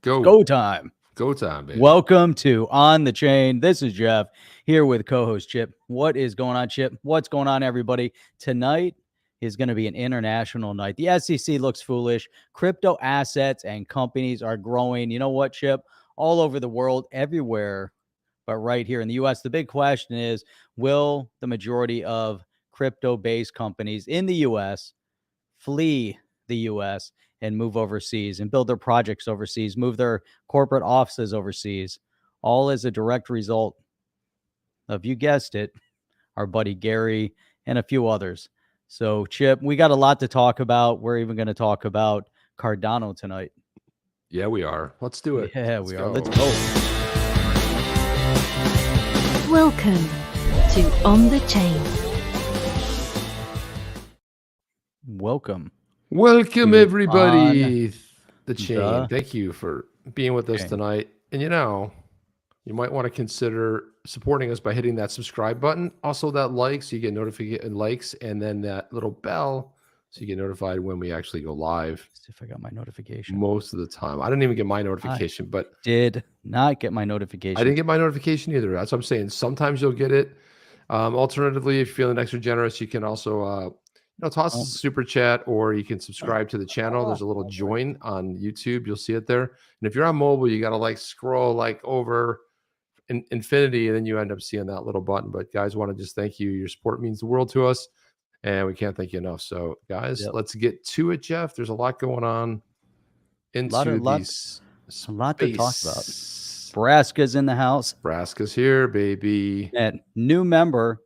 Go time. Go time, baby. Welcome to On the Chain. This is Jeff here with co-host Chip. What is going on, Chip? What's going on, everybody? Tonight is going to be an international night. The SEC looks foolish. Crypto assets and companies are growing. You know what, Chip? All over the world, everywhere, but right here in the U.S. The big question is, will the majority of crypto-based companies in the U.S. flee the U.S. and move overseas and build their projects overseas, move their corporate offices overseas, all as a direct result of, you guessed it, our buddy Gary and a few others. So, Chip, we got a lot to talk about. We're even going to talk about Cardano tonight. Yeah, we are. Let's do it. Yeah, we are. Let's go. Welcome to On the Chain. Welcome, everybody. The Chain. Thank you for being with us tonight. And you might want to consider supporting us by hitting that subscribe button. Also that like, so you get notification likes, and then that little bell so you get notified when we actually go live. Let's see if I got my notification. Most of the time. I didn't even get my notification, but did not get my notification. I didn't get my notification either. That's what I'm saying. Sometimes you'll get it. Alternatively, if you're feeling extra generous, you can also toss a super chat, or you can subscribe to the channel. There's a little join on YouTube. You'll see it there. And if you're on mobile, you got to scroll over infinity, and then you end up seeing that little button. But guys, want to just thank you. Your support means the world to us, and we can't thank you enough. So guys, let's get to it, Jeff. There's a lot going on into a lot to talk about. Nebraska's in the house. Nebraska's here, baby. And new member,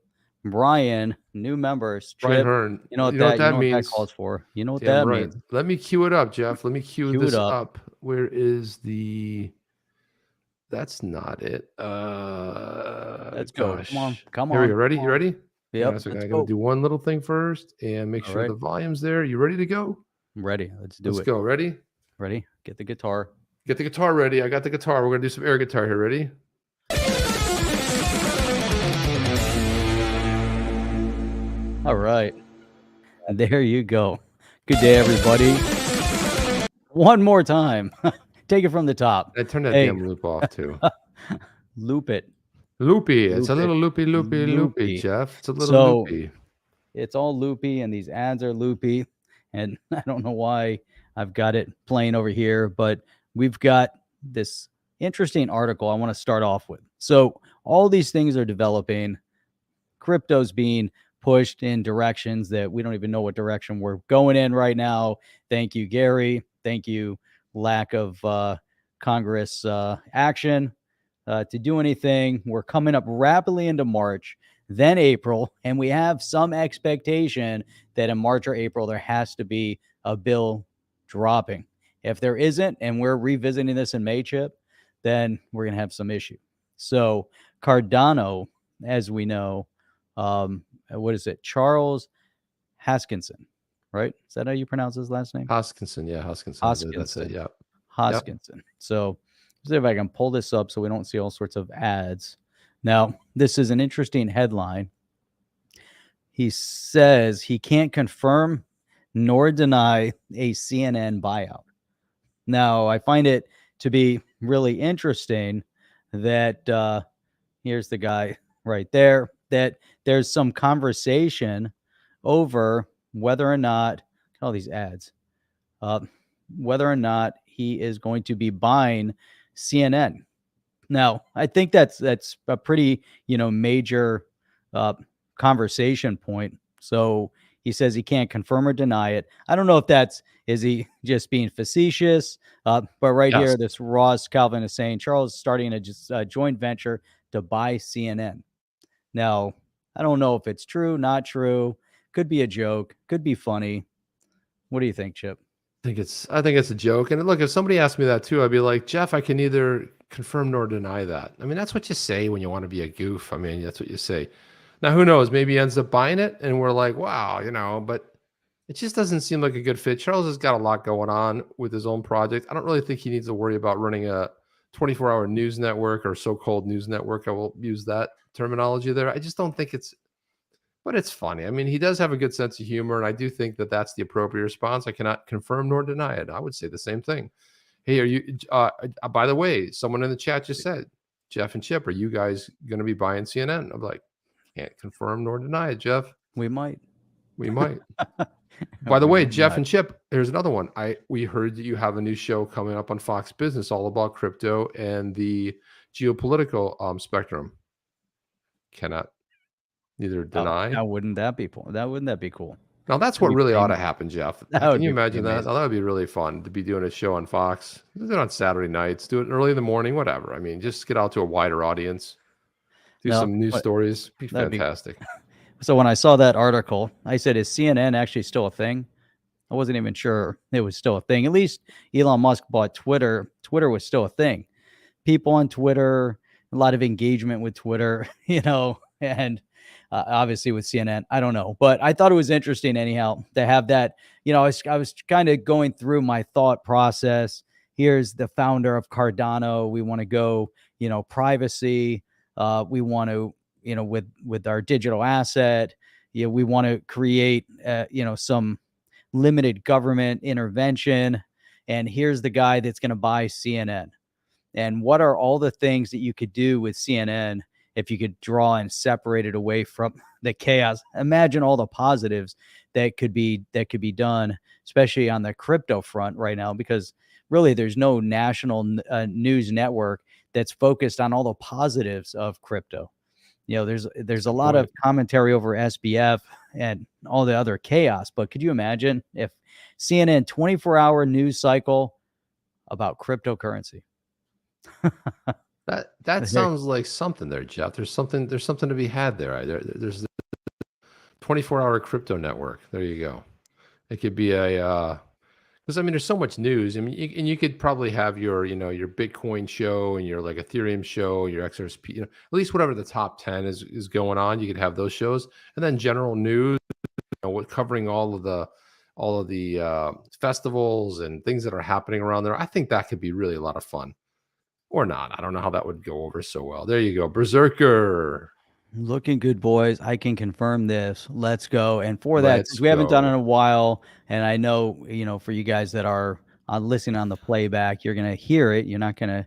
Brian, new members. Brian Hearn. You know what that means? What that calls for. You know what that means. Let me cue it up, Jeff. Let me cue this up. Where is the... That's not it. Let's go. Come on. Here we go. Ready? You ready? Yep. So I'm going to do one little thing first and make sure the volume's there. You ready to go? I'm ready. Let's do it. Let's go. Ready? Ready. Get the guitar. Get the guitar ready. I got the guitar. We're going to do some air guitar here. Ready? All right. And there you go. Good day, everybody. One more time. Take it from the top. I turned that damn loop off too. Loop it. Loopy. It's a little loopy, Jeff. It's a little loopy. It's all loopy, and these ads are loopy. And I don't know why I've got it playing over here, but we've got this interesting article I want to start off with. So all these things are developing. Crypto's being pushed in directions that we don't even know what direction we're going in right now. Thank you, Gary. Thank you, lack of Congress action to do anything. We're coming up rapidly into March, then April, and we have some expectation that in March or April there has to be a bill dropping. If there isn't, and we're revisiting this in May, Chip, then we're going to have some issue. So Cardano, as we know, what is it? Charles Hoskinson, right? Is that how you pronounce his last name? Hoskinson, yeah, Hoskinson. That's it, yeah. Hoskinson. Yep. So let's see if I can pull this up so we don't see all sorts of ads. Now, this is an interesting headline. He says he can't confirm nor deny a CNN buyout. Now, I find it to be really interesting that here's the guy right there, that there's some conversation over whether or not, all these ads, whether or not he is going to be buying CNN. Now, I think that's a pretty, major conversation point. So he says he can't confirm or deny it. I don't know if is he just being facetious? But right here, this Ross Calvin is saying Charles is starting a joint venture to buy CNN. Now, I don't know if it's true, not true. Could be a joke. Could be funny. What do you think, Chip? I think it's a joke. And look, if somebody asked me that too, I'd be like, Jeff, I can neither confirm nor deny that. I mean, that's what you say when you want to be a goof. I mean, that's what you say. Now, who knows? Maybe he ends up buying it, and we're like, wow, but it just doesn't seem like a good fit. Charles has got a lot going on with his own project. I don't really think he needs to worry about running a 24-hour news network or so-called news network. I will use that terminology there. I just don't think but it's funny. I mean, he does have a good sense of humor, and I do think that that's the appropriate response. I cannot confirm nor deny it. I would say the same thing. Hey, are you? By the way, someone in the chat just said, Jeff and Chip, are you guys going to be buying CNN? I'm like, can't confirm nor deny it, Jeff. We might. We might. By the We way, might Jeff not. and Chip, here's another one. We heard that you have a new show coming up on Fox Business all about crypto and the geopolitical spectrum. Cannot neither deny. Now, wouldn't that be cool? Wouldn't that be cool? Now that's That'd what be really ought pretty to happen, Jeff. That Can would you be pretty imagine that? amazing. Now, that would be really fun to be doing a show on Fox. Do it on Saturday nights. Do it early in the morning, whatever. I mean, just get out to a wider audience. Do No, some news but stories. Be that'd be- fantastic. So when I saw that article, I said, "Is CNN actually still a thing?" I wasn't even sure it was still a thing. At least Elon Musk bought Twitter. Twitter was still a thing. People on Twitter, a lot of engagement with Twitter, and obviously with CNN. I don't know, but I thought it was interesting anyhow to have that. I was kind of going through my thought process. Here's the founder of Cardano. We want to go, privacy. We want to, with our digital asset, we want to create, some limited government intervention. And here's the guy that's going to buy CNN. And what are all the things that you could do with CNN if you could draw and separate it away from the chaos? Imagine all the positives that could be done, especially on the crypto front right now, because really there's no national news network that's focused on all the positives of crypto. There's a lot of commentary over SBF and all the other chaos, but could you imagine if CNN 24-hour news cycle about cryptocurrency? That sounds like something there, Jeff. There's something to be had there. There's the 24-hour crypto network. There you go. It could be because there's so much news. I mean, and you could probably have your your Bitcoin show and your like Ethereum show, your XRP, at least whatever the top 10 is going on. You could have those shows, and then general news, covering all of the festivals and things that are happening around there. I think that could be really a lot of fun. Or not. I don't know how that would go over so well. There you go. Berserker. Looking good, boys. I can confirm this. Let's go. And for that, Let's since we haven't done it in go. a while, and I know, for you guys that are listening on the playback, you're going to hear it. You're not going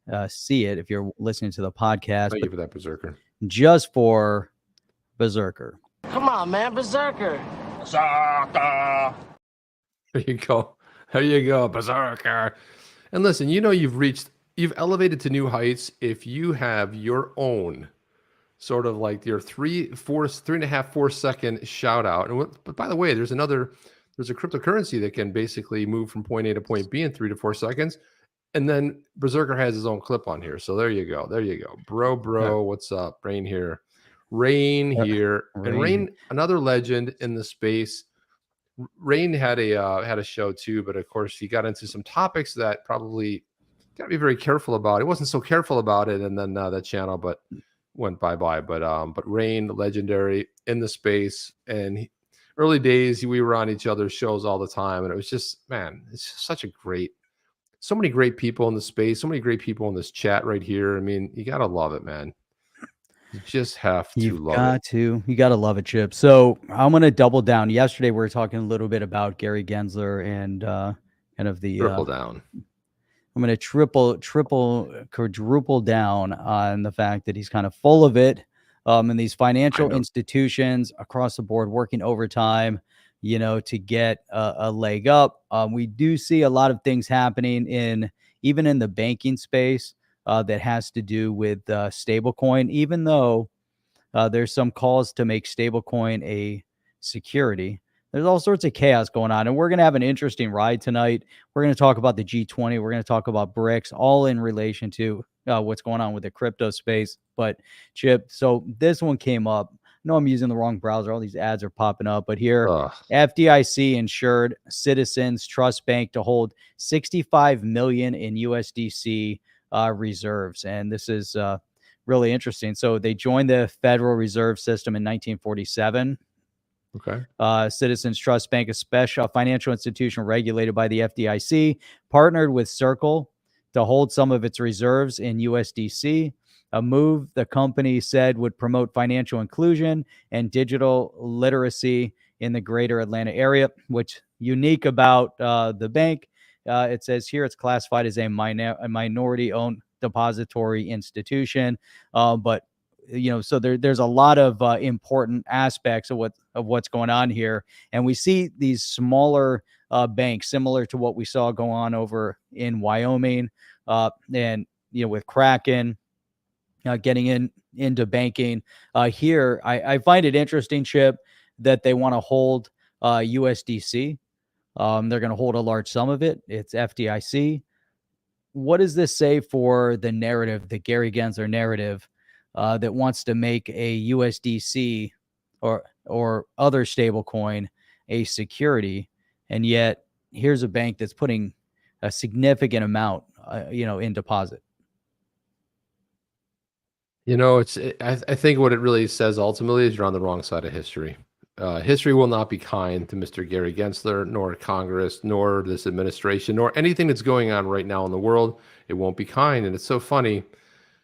to see it if you're listening to the podcast. Thank you for that, Berserker. Just for Berserker. Come on, man, Berserker. Berserker. There you go. There you go, Berserker. And listen, you've elevated to new heights if you have your own sort of like your 3.5, 4 second shout out. But by the way, there's a cryptocurrency that can basically move from point A to point B in 3 to 4 seconds. And then Berserker has his own clip on here. So there you go. There you go. Bro, what's up? Rain here. And Rain, another legend in the space. Rain had a show too, but of course he got into some topics that probably got to be very careful about. He wasn't so careful about it, and then that channel but went bye-bye. But Rain, legendary in the space, and early days we were on each other's shows all the time, and it was just, man, it's just so many great people in the space, so many great people in this chat right here. I mean, you gotta love it, man. You just have to love it. You got to love it, Chip. So I'm going to double down. Yesterday, we were talking a little bit about Gary Gensler and kind of the Triple down. I'm going to quadruple down on the fact that he's kind of full of it. And these financial institutions across the board working overtime, to get a leg up. We do see a lot of things happening even in the banking space that has to do with stablecoin, even though there's some calls to make stablecoin a security. There's all sorts of chaos going on, and we're going to have an interesting ride tonight. We're going to talk about the G20. We're going to talk about Brics, all in relation to what's going on with the crypto space. But Chip, so this one came up. I know I'm using the wrong browser. All these ads are popping up, but here, FDIC insured Citizens Trust Bank to hold 65 million in USDC reserves, and this is really interesting. So they joined the Federal Reserve System in 1947. Okay. Citizens Trust Bank, a special financial institution regulated by the FDIC, partnered with Circle to hold some of its reserves in USDC, a move the company said would promote financial inclusion and digital literacy in the greater Atlanta area. What's unique about the bank It says here it's classified as a minority-owned depository institution, but so there's a lot of important aspects of what's going on here, and we see these smaller banks similar to what we saw go on over in Wyoming, and with Kraken getting into banking. Here, I find it interesting, Chip, that they want to hold USDC. They're going to hold a large sum of it. It's FDIC. What does this say for the narrative, the Gary Gensler narrative, that wants to make a USDC or other stablecoin a security, and yet here's a bank that's putting a significant amount, in deposit? I think what it really says ultimately is you're on the wrong side of history. History will not be kind to Mr. Gary Gensler, nor Congress, nor this administration, nor anything that's going on right now in the world. It won't be kind. And it's so funny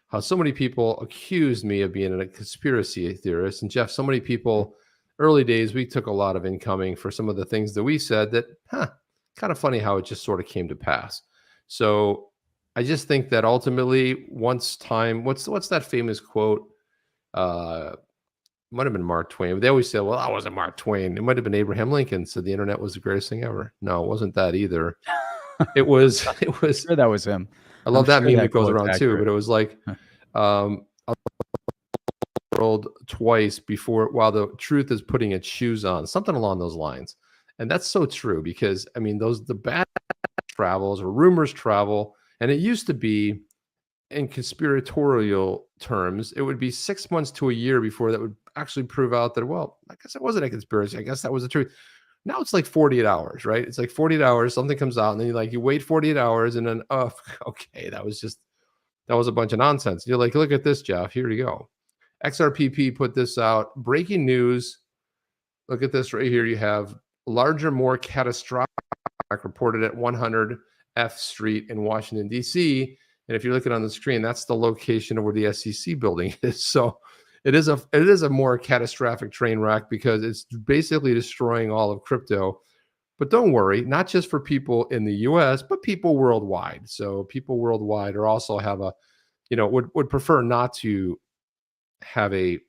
how so many people accused me of being a conspiracy theorist. And Jeff, so many people, early days, we took a lot of incoming for some of the things that we said that, kind of funny how it just sort of came to pass. So I just think that ultimately, once time, what's that famous quote? Might have been Mark Twain. But they always say, well, that wasn't Mark Twain. It might have been Abraham Lincoln said the internet was the greatest thing ever. No, it wasn't that either. It was Sure, that was him. I love that meme that goes around accurate too, but it was like world twice before while the truth is putting its shoes on, something along those lines. And that's so true, because I mean, the bad travels or rumors travel, and it used to be, in conspiratorial terms, it would be 6 months to a year before that would actually prove out that, well, I guess it wasn't a conspiracy. I guess that was the truth. Now it's like 48 hours, right? It's like 48 hours, something comes out, and then you wait 48 hours, and then, oh, okay, that was a bunch of nonsense. You're like, look at this, Jeff. Here you go. XRPP put this out. Breaking news. Look at this right here. You have larger, more catastrophic reported at 100 F Street in Washington, D.C. And if you're looking on the screen, that's the location of where the SEC building is. So it is a more catastrophic train wreck, because it's basically destroying all of crypto. But don't worry, not just for people in the US, but people worldwide. So people worldwide are also have a, would prefer not to have a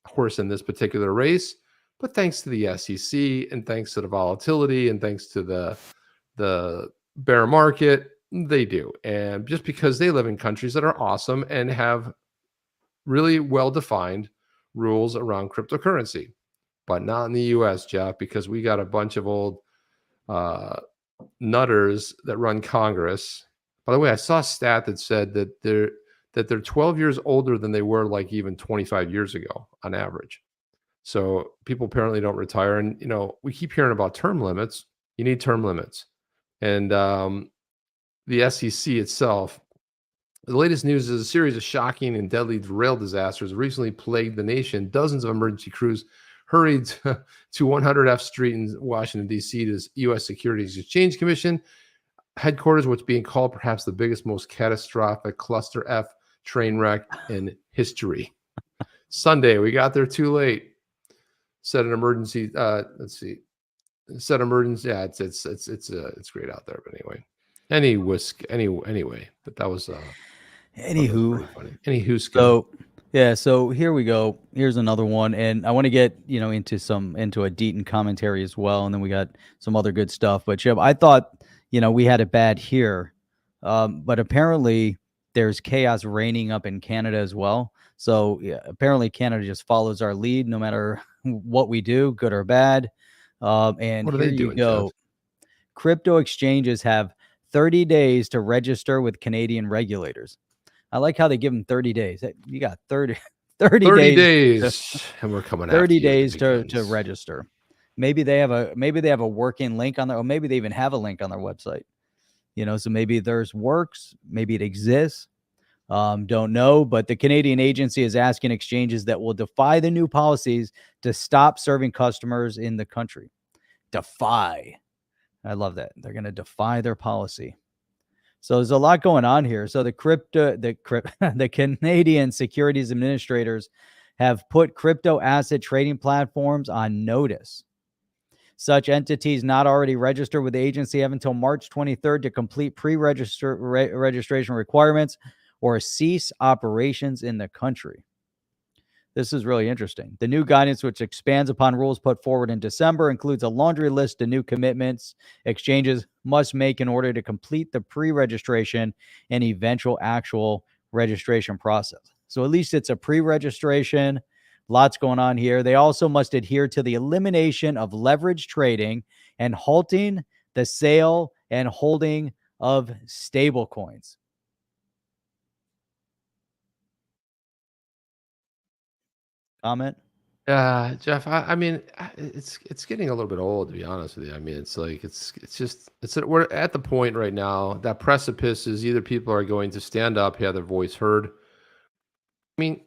horse in this particular race. But thanks to the SEC, and thanks to the volatility, and thanks to the bear market, they do. And just because they live in countries that are awesome and have really well-defined rules around cryptocurrency, but not in the US, Jeff, because we got a bunch of old nutters that run Congress. By the way, I saw a stat that said that they're 12 years older than they were like even 25 years ago on average. So people apparently don't retire. And, we keep hearing about term limits. You need term limits. And the SEC itself, the latest news is a series of shocking and deadly rail disasters recently plagued the nation. Dozens of emergency crews hurried to 100 F Street in Washington, D.C. to U.S. Securities Exchange Commission headquarters, what's being called perhaps the biggest, most catastrophic cluster F train wreck in history. Sunday, we got there too late. Set an emergency. Let's see. Set emergency. Yeah, it's great out there. But anyway, but that was anywho. So here we go. Here's another one, and I want to get into a Deaton commentary as well, and then we got some other good stuff. But Chip, I thought we had it bad here, but apparently there's chaos reigning up in Canada as well. So apparently Canada just follows our lead no matter what we do, good or bad. And what are here they doing, you go. Jeff? Crypto exchanges have 30 days to register with Canadian regulators. I like how they give them 30 days. You got 30 days, and we're coming 30 days to register. Maybe they have a working link on there, or maybe they even have a link on their website. So maybe there's works, maybe it exists. Don't know, but the Canadian agency is asking exchanges that will defy the new policies to stop serving customers in the country. Defy. I love that. They're going to defy their policy. So there's a lot going on here. So the Canadian Securities Administrators have put crypto asset trading platforms on notice. Such entities not already registered with the agency have until March 23rd to complete registration requirements or cease operations in the country. This is really interesting. The new guidance, which expands upon rules put forward in December, includes a laundry list of new commitments exchanges must make in order to complete the pre-registration and eventual actual registration process. So at least it's a pre-registration. Lots going on here. They also must adhere to the elimination of leverage trading and halting the sale and holding of stablecoins. Comment? Jeff, I mean, it's getting a little bit old, to be honest with you. I mean, it's like we're at the point right now that precipice is either people are going to stand up, have their voice heard. I mean,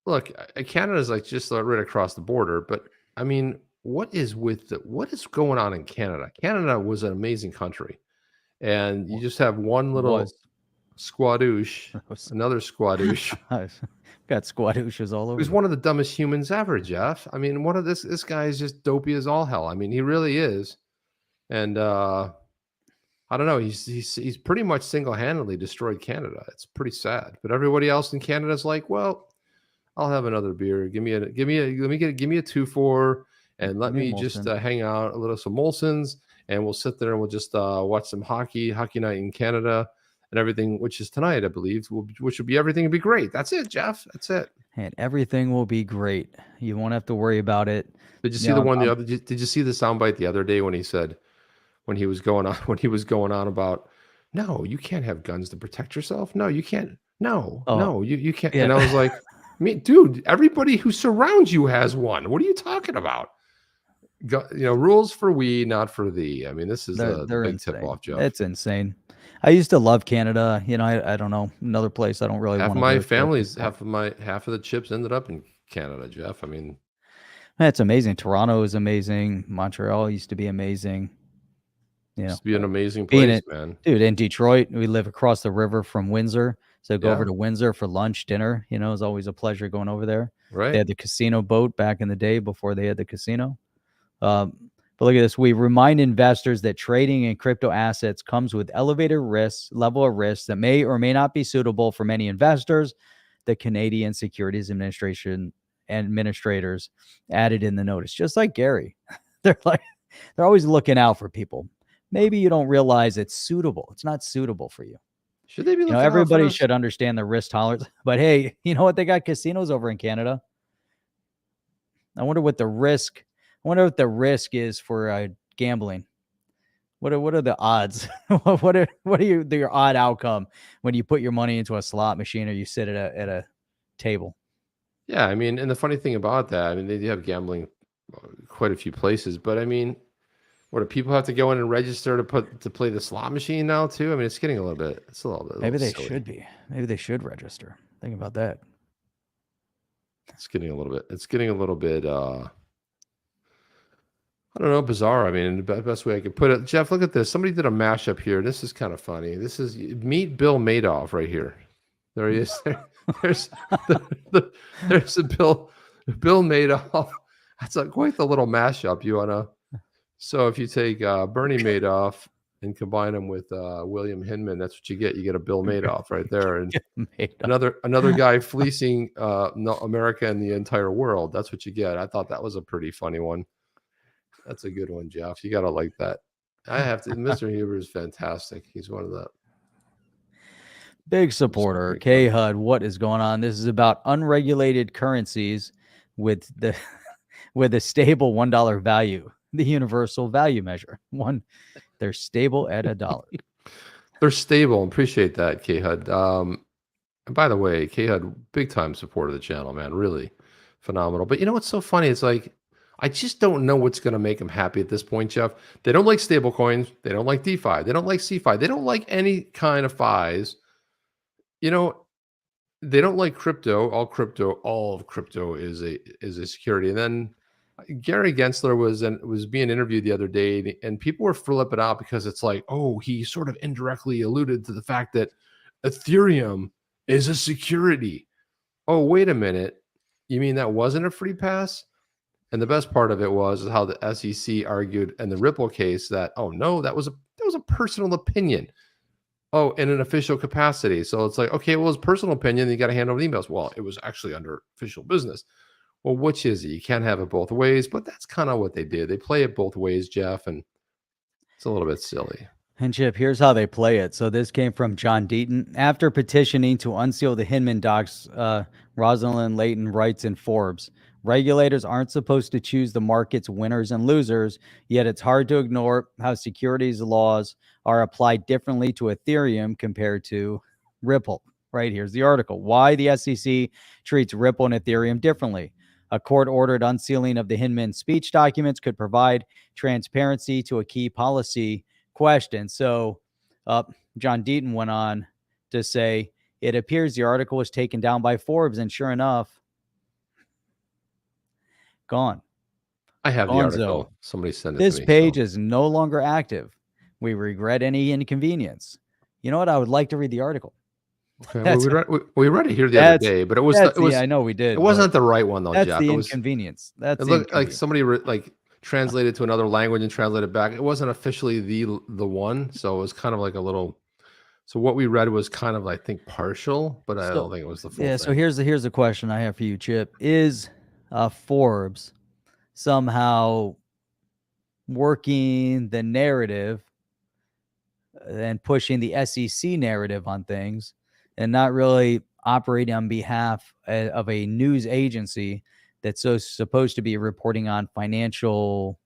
look, Canada's like just right across the border, but I mean, what is going on in Canada? Canada was an amazing country, and you just have one little squadouche, another squadouche. Got squadouches all over. He's one of the dumbest humans ever, Jeff. I mean, this guy is just dopey as all hell. I mean, he really is. And I don't know. He's pretty much single-handedly destroyed Canada. It's pretty sad. But everybody else in Canada is like, well, I'll have another beer. Give me a 2-4, and let me just hang out a little some Molson's, and we'll sit there and we'll just watch some hockey night in Canada. And everything, which is tonight, I believe, which will be everything will be great. That's it, Jeff. That's it. And everything will be great. You won't have to worry about it. Did you see the one the other? Did you see the soundbite the other day when he said, when he was going on about, no, you can't have guns to protect yourself. No, you can't. No, you can't. Yeah. And I was like, dude, everybody who surrounds you has one. What are you talking about? Rules for we, not for thee. I mean, this is the big tip off, Jeff. It's insane. I used to love Canada. I don't know, another place I don't really want to. Half of the chips ended up in Canada, Jeff. I mean, it's amazing. Toronto is amazing. Montreal used to be amazing. Used to be an amazing place, man. Dude, in Detroit, we live across the river from Windsor. So go over to Windsor for lunch, dinner. It's always a pleasure going over there. Right. They had the casino boat back in the day before they had the casino. But look at this. We remind investors that trading in crypto assets comes with elevated level of risk that may or may not be suitable for many investors. The Canadian Securities Administration administrators added in the notice, just like Gary. They're always looking out for people. Maybe you don't realize it's suitable. It's not suitable for you. Should they be looking everybody out for should understand the risk tolerance. But hey, you know what? They got casinos over in Canada. I wonder what the risk is for gambling. What are the odds? what are your odd outcome when you put your money into a slot machine or you sit at a table? Yeah, I mean, and the funny thing about that, I mean, they do have gambling quite a few places, but I mean, what do people have to go in and register to play the slot machine now too? I mean, it's getting a little bit. Maybe they should be. Maybe they should register. Think about that. It's getting a little bit. I don't know, bizarre. I mean, the best way I could put it. Jeff, look at this. Somebody did a mashup here. This is kind of funny. This is meet Bill Madoff right here. There he is. There's a Bill Madoff. That's quite the little mashup. So if you take Bernie Madoff and combine him with William Hinman, that's what you get. You get a Bill Madoff right there, and another guy fleecing America and the entire world. That's what you get. I thought that was a pretty funny one. That's a good one, Jeff. You gotta like that. I have to. Mr. Huber is fantastic. He's one of the big supporter. K HUD, what is going on? This is about unregulated currencies with a stable $1 value, the universal value measure. They're stable at $1. They're stable. Appreciate that, K HUD. And by the way, K HUD, big time supporter of the channel, man. Really phenomenal. But you know what's so funny? It's like, I just don't know what's going to make them happy at this point, Jeff. They don't like stable coins. They don't like DeFi. They don't like CeFi. They don't like any kind of FIs. They don't like crypto. All of crypto is a security. And then Gary Gensler was being interviewed the other day, and people were flipping out because it's like, oh, he sort of indirectly alluded to the fact that Ethereum is a security. Oh, wait a minute. You mean that wasn't a free pass? And the best part of it was how the SEC argued in the Ripple case that, oh no, that was a personal opinion. Oh, in an official capacity. So it's like, okay, well, it's personal opinion. You got to hand over the emails. Well, it was actually under official business. Well, which is it? You can't have it both ways, but that's kind of what they did. They play it both ways, Jeff, and it's a little bit silly. And Chip, here's how they play it. So this came from John Deaton. After petitioning to unseal the Hinman docs, Rosalind Layton writes in Forbes, regulators aren't supposed to choose the market's winners and losers, yet it's hard to ignore how securities laws are applied differently to Ethereum compared to Ripple. Right, here's the article. Why the SEC treats Ripple and Ethereum differently. A court-ordered unsealing of the Hinman speech documents could provide transparency to a key policy question. So John Deaton went on to say, it appears the article was taken down by Forbes, and sure enough, gone. I have the article. Somebody sent it to me. This page is no longer active. We regret any inconvenience. You know what? I would like to read the article. Okay, well, we read it here the other day, but it was I know we did. It wasn't the right one though, that's Jeff. The it was inconvenience. It looked like somebody translated to another language and translated back. It wasn't officially the one, so it was kind of like a little. So what we read was kind of, I think, partial, but I don't think it was the full thing. So here's the question I have for you, Chip. Is Forbes somehow working the narrative and pushing the SEC narrative on things, and not really operating on behalf of a news agency that's supposed to be reporting on financial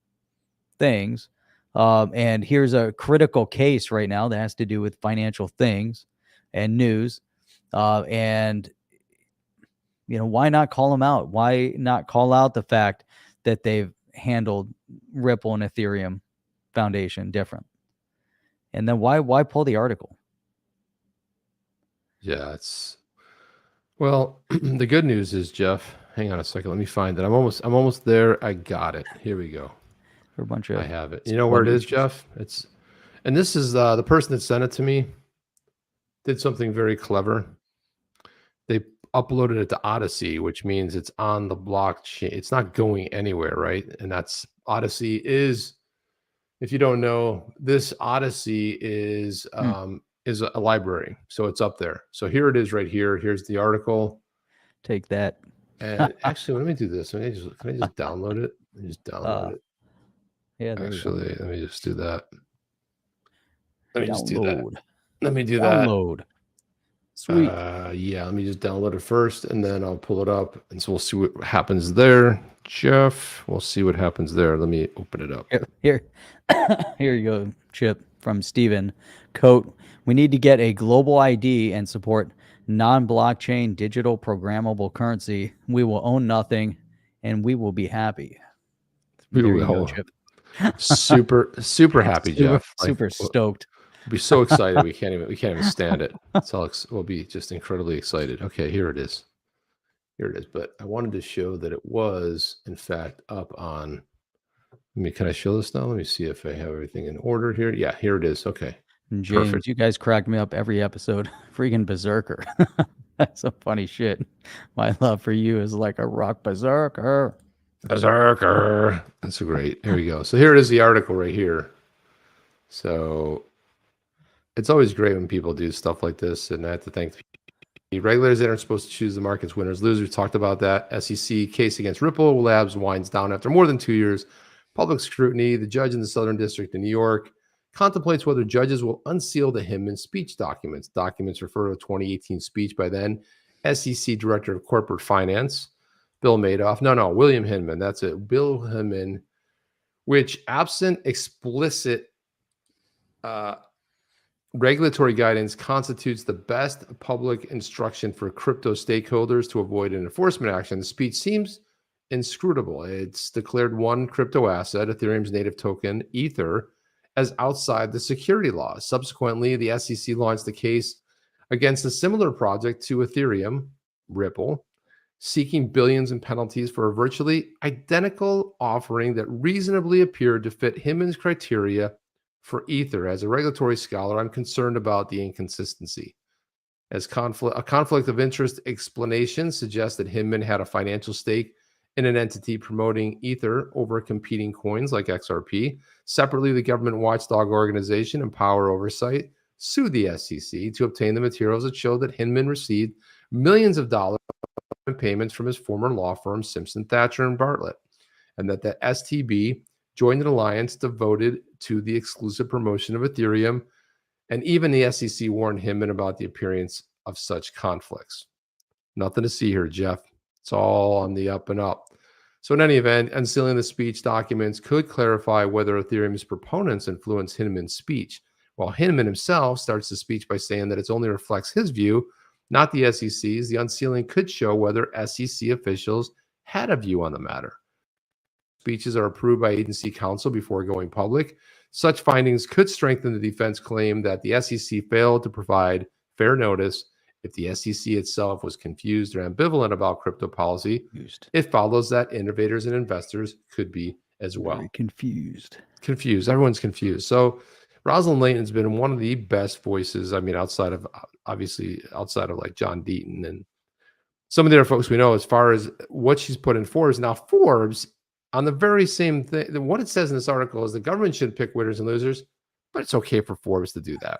things? And here's a critical case right now that has to do with financial things and news. And, why not call them out? Why not call out the fact that they've handled Ripple and Ethereum Foundation different? And then why pull the article? Yeah, well, the good news is, Jeff, hang on a second. Let me find it. I'm almost there. I got it. Here we go. For a bunch of, I have it. You know where it is, Jeff? And this is the person that sent it to me did something very clever. They uploaded it to Odyssey, which means it's on the blockchain. It's not going anywhere, right? And that's Odyssey is, if you don't know, this Odyssey is a library. So it's up there. So here it is right here. Here's the article. Take that. And actually, let me do this. Can I just download it? Let me just download it. Yeah. Actually, let me just do that. Let me just do Download. that. Let me do Download. Sweet. Yeah, let me just download it first, and then I'll pull it up, and so we'll see what happens there. Jeff, we'll see what happens there. Let me open it up. Here you go, Chip, from Steven. Quote, we need to get a global ID and support non-blockchain digital programmable currency. We will own nothing, and we will be happy. We will. Go, Chip. super happy, Jeff. Super stoked. We'll be so excited we can't even stand it. We'll be just incredibly excited. Okay, here it is. But I wanted to show that it was in fact up on. Can I show this now? Let me see if I have everything in order here. Yeah, here it is. Okay. James, perfect. You guys crack me up every episode. Freaking berserker. That's some funny shit. My love for you is like a rock berserker. Berserker. That's great. Here we go. So here it is, the article right here. So it's always great when people do stuff like this, and I have to thank the regulators that aren't supposed to choose the market's winners, losers. Talked about that. SEC case against Ripple Labs winds down after more than 2 years. Public scrutiny. The judge in the Southern District of New York contemplates whether judges will unseal the Hinman speech documents. Documents refer to a 2018 speech by then SEC Director of Corporate Finance, Bill Madoff. No, William Hinman. That's it. Bill Hinman, which absent explicit regulatory guidance constitutes the best public instruction for crypto stakeholders to avoid an enforcement action. The speech seems inscrutable. It's declared one crypto asset, Ethereum's native token, Ether, as outside the security laws. Subsequently, the SEC launched the case against a similar project to Ethereum, Ripple, seeking billions in penalties for a virtually identical offering that reasonably appeared to fit Hinman's criteria for Ether. As a regulatory scholar, I'm concerned about the inconsistency. As a conflict of interest explanation suggests that Hinman had a financial stake in an entity promoting Ether over competing coins like XRP. Separately, the government watchdog organization Empower Oversight sued the SEC to obtain the materials that showed that Hinman received millions of dollars in payments from his former law firm, Simpson, Thacher, and Bartlett, and that the STB joined an alliance devoted to the exclusive promotion of Ethereum. And even the SEC warned Hinman about the appearance of such conflicts. Nothing to see here, Jeff. It's all on the up and up. So in any event, unsealing the speech documents could clarify whether Ethereum's proponents influence Hinman's speech, while Hinman himself starts the speech by saying that it only reflects his view, not the SEC's. The unsealing could show whether SEC officials had a view on the matter. Speeches are approved by agency counsel before going public. Such findings could strengthen the defense claim that the SEC failed to provide fair notice. If the SEC itself was confused or ambivalent about crypto policy, it follows that innovators and investors could be as well. Very confused. Everyone's confused. So Rosalind Layton's been one of the best voices. I mean, outside of like John Deaton and some of the other folks we know, as far as what she's put in Forbes. Now, Forbes, on the very same thing, what it says in this article is the government should pick winners and losers, but it's okay for Forbes to do that.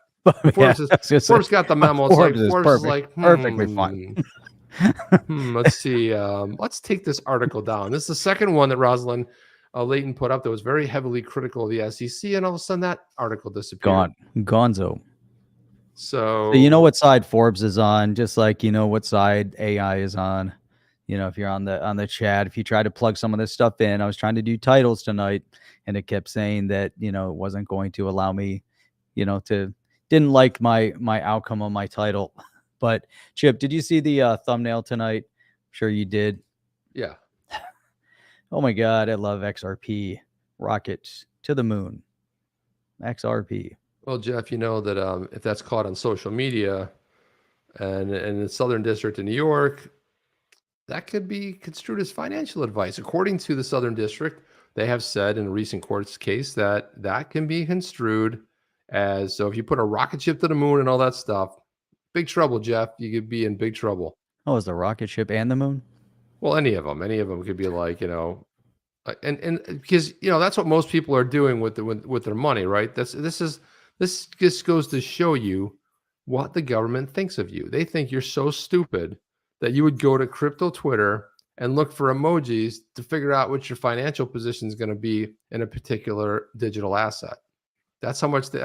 Forbes got the memo. Forbes is like, perfectly fine. Let's see. Let's take this article down. This is the second one that Rosalind Layton put up that was very heavily critical of the SEC, and all of a sudden that article disappeared. Gonzo. So you know what side Forbes is on, just like you know what side AI is on. You know, if you're on the chat, if you try to plug some of this stuff in, I was trying to do titles tonight, and it kept saying that it wasn't going to allow me, didn't like my outcome on my title. But Chip, did you see the thumbnail tonight? I'm sure you did. Yeah. Oh my God, I love XRP. Rockets to the moon. XRP. Well, Jeff, you know that if that's caught on social media and in the Southern District of New York, that could be construed as financial advice. According to the Southern District, they have said in a recent court case that can be construed as, so if you put a rocket ship to the moon and all that stuff, big trouble, Jeff. You could be in big trouble. Oh, is the rocket ship and the moon? Well, any of them could be like, and because, that's what most people are doing with their money, right? This just goes to show you what the government thinks of you. They think you're so stupid that you would go to crypto Twitter and look for emojis to figure out what your financial position is going to be in a particular digital asset. That's how they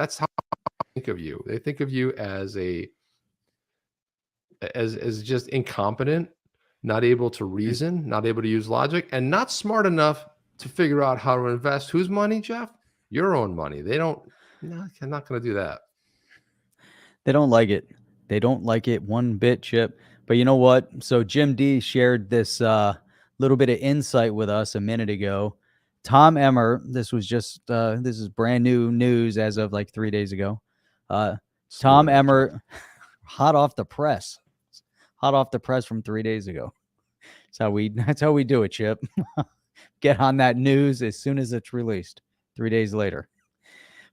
think of you. They think of you as just incompetent, not able to reason, not able to use logic, and not smart enough to figure out how to invest. Whose money, Jeff? Your own money. I'm not going to do that. They don't like it. They don't like it one bit, Chip. But you know what? So Jim D shared this little bit of insight with us a minute ago. Tom Emmer, this is brand new news as of like 3 days ago. Tom Emmer, hot off the press from 3 days ago. That's how we do it, Chip. Get on that news as soon as it's released 3 days later.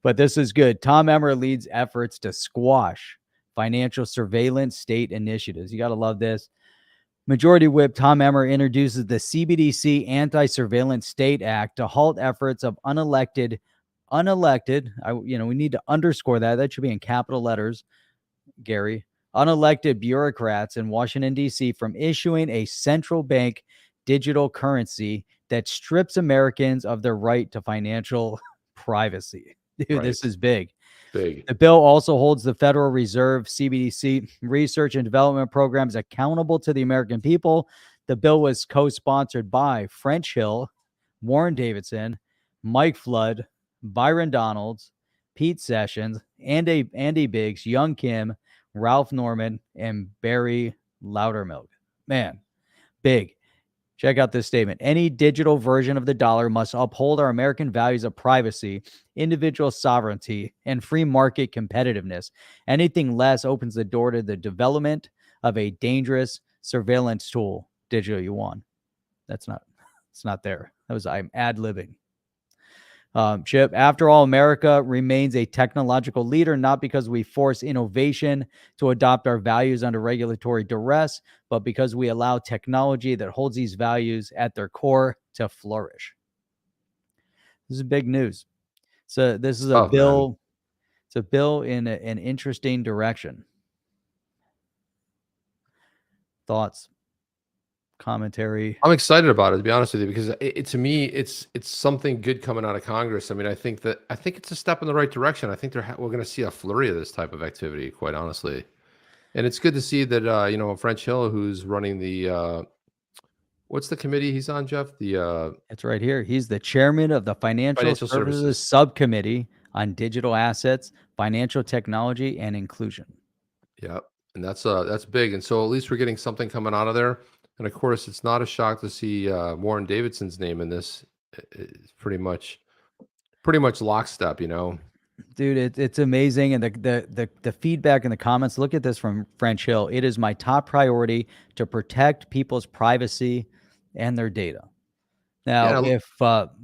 But this is good. Tom Emmer leads efforts to squash financial surveillance state initiatives. You got to love this. Majority Whip Tom Emmer introduces the CBDC Anti-Surveillance State Act to halt efforts of unelected, we need to underscore that. That should be in capital letters, Gary. Unelected bureaucrats in Washington, D.C. from issuing a central bank digital currency that strips Americans of their right to financial privacy. Dude, This is big. Big. The bill also holds the Federal Reserve CBDC research and development programs accountable to the American people. The bill was co-sponsored by French Hill, Warren Davidson, Mike Flood, Byron Donalds, Pete Sessions, Andy Biggs, Young Kim, Ralph Norman, and Barry Loudermilk. Man, big. Check out this statement. Any digital version of the dollar must uphold our American values of privacy, individual sovereignty, and free market competitiveness. Anything less opens the door to the development of a dangerous surveillance tool. Digital yuan. It's not there. I'm ad-libbing. Chip, after all, America remains a technological leader, not because we force innovation to adopt our values under regulatory duress, but because we allow technology that holds these values at their core to flourish. This is big news. So this is a Oh, man. bill. It's a bill in an interesting direction. Thoughts, commentary. I'm excited about it, to be honest with you, because to me, it's something good coming out of Congress. I mean, I think it's a step in the right direction. I think we're going to see a flurry of this type of activity, quite honestly. And it's good to see that French Hill, who's running the what's the committee he's on, Jeff? The It's right here. He's the chairman of the Financial Services Services. Subcommittee on Digital Assets, Financial Technology, and Inclusion. Yeah, and that's big. And so at least we're getting something coming out of there. And of course, it's not a shock to see Warren Davidson's name in this. It's pretty much lockstep, Dude, it's amazing. And the feedback in the comments, look at this from French Hill. It is my top priority to protect people's privacy and their data. Now, Yeah. if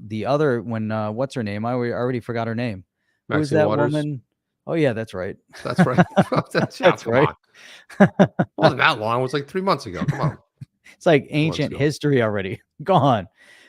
the other, when what's her name? I already forgot her name. Who's Maxine that Waters. woman? Oh yeah, that's right. That's right. That's right. It wasn't that long. It was like 3 months ago. Come on. It's like ancient ago. history already. Gone.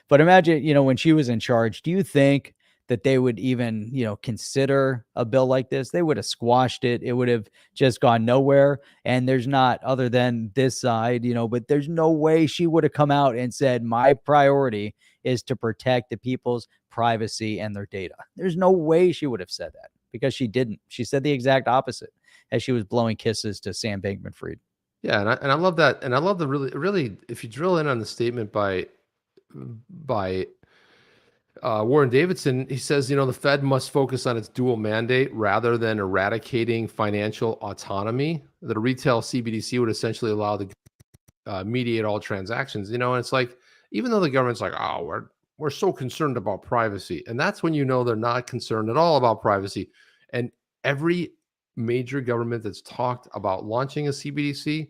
But imagine, when she was in charge, do you think that they would even, consider a bill like this? They would have squashed it. It would have just gone nowhere. And there's not, other than this side, but there's no way she would have come out and said, my priority is to protect the people's privacy and their data. There's no way she would have said that, because she didn't. She said the exact opposite as she was blowing kisses to Sam Bankman-Fried. Yeah, and I love that, and I love the really, if you drill in on the statement by Warren Davidson, he says, the Fed must focus on its dual mandate rather than eradicating financial autonomy. That a retail CBDC would essentially allow the mediate all transactions. And it's like, even though the government's like, oh, we're so concerned about privacy, and that's when they're not concerned at all about privacy. And every major government that's talked about launching a CBDC,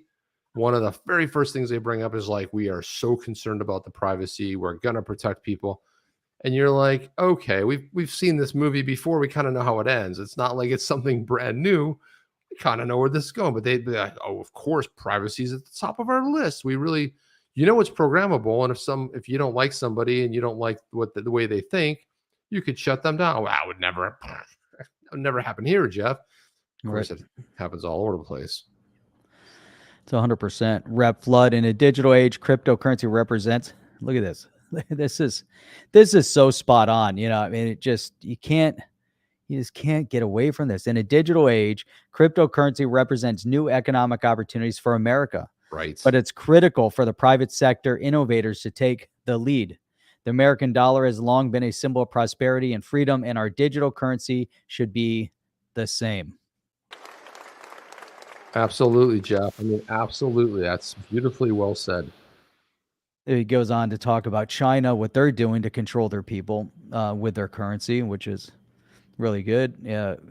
one of the very first things they bring up is like, we are so concerned about the privacy. We're going to protect people. And you're like, okay, we've seen this movie before. We kind of know how it ends. It's not like it's something brand new. We kind of know where this is going. But they'd be like, oh, of course, privacy is at the top of our list. We really, it's programmable. And if you don't like somebody and you don't like the way they think, you could shut them down. Well, that would never happen here, Jeff. Of course, it happens all over the place. It's 100%. Rep Flood, in a digital age, cryptocurrency represents. Look at this. This is so spot on. You just can't get away from this. In a digital age, cryptocurrency represents new economic opportunities for America. Right. But it's critical for the private sector innovators to take the lead. The American dollar has long been a symbol of prosperity and freedom, and our digital currency should be the same. Absolutely, Jeff. I mean, absolutely. That's beautifully well said. He goes on to talk about China, what they're doing to control their people with their currency, which is really good.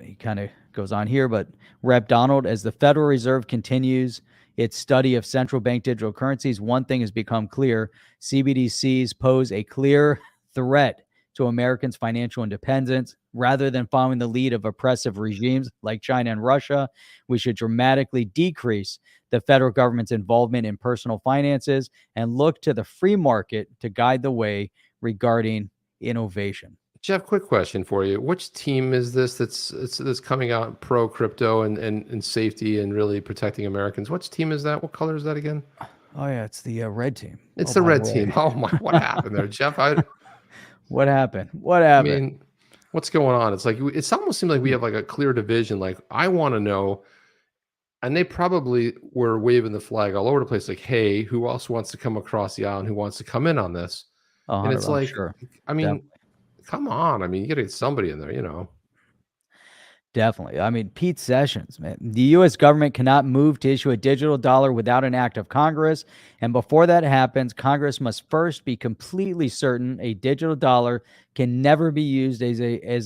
He kind of goes on here, but Rep Donald, as the Federal Reserve continues its study of central bank digital currencies, one thing has become clear. CBDCs pose a clear threat to Americans' financial independence. Rather than following the lead of oppressive regimes like China and Russia, we should dramatically decrease the federal government's involvement in personal finances and look to the free market to guide the way regarding innovation. Jeff, quick question for you. Which team is this that's coming out pro crypto and safety and really protecting Americans? Which team is that? What color is that again? Oh, yeah, it's the red team. It's the red team. Oh, my. What happened there, Jeff? What happened? I mean, what's going on? It's like, it almost seems like we have like a clear division. Like, I want to know, and they probably were waving the flag all over the place. Like, hey, who else wants to come across the aisle and who wants to come in on this? And it's like, sure. I mean, Definitely. Come on. I mean, you got to get somebody in there, Definitely. I mean, Pete Sessions, man. The U.S. government cannot move to issue a digital dollar without an act of Congress. And before that happens, Congress must first be completely certain a digital dollar can never be used as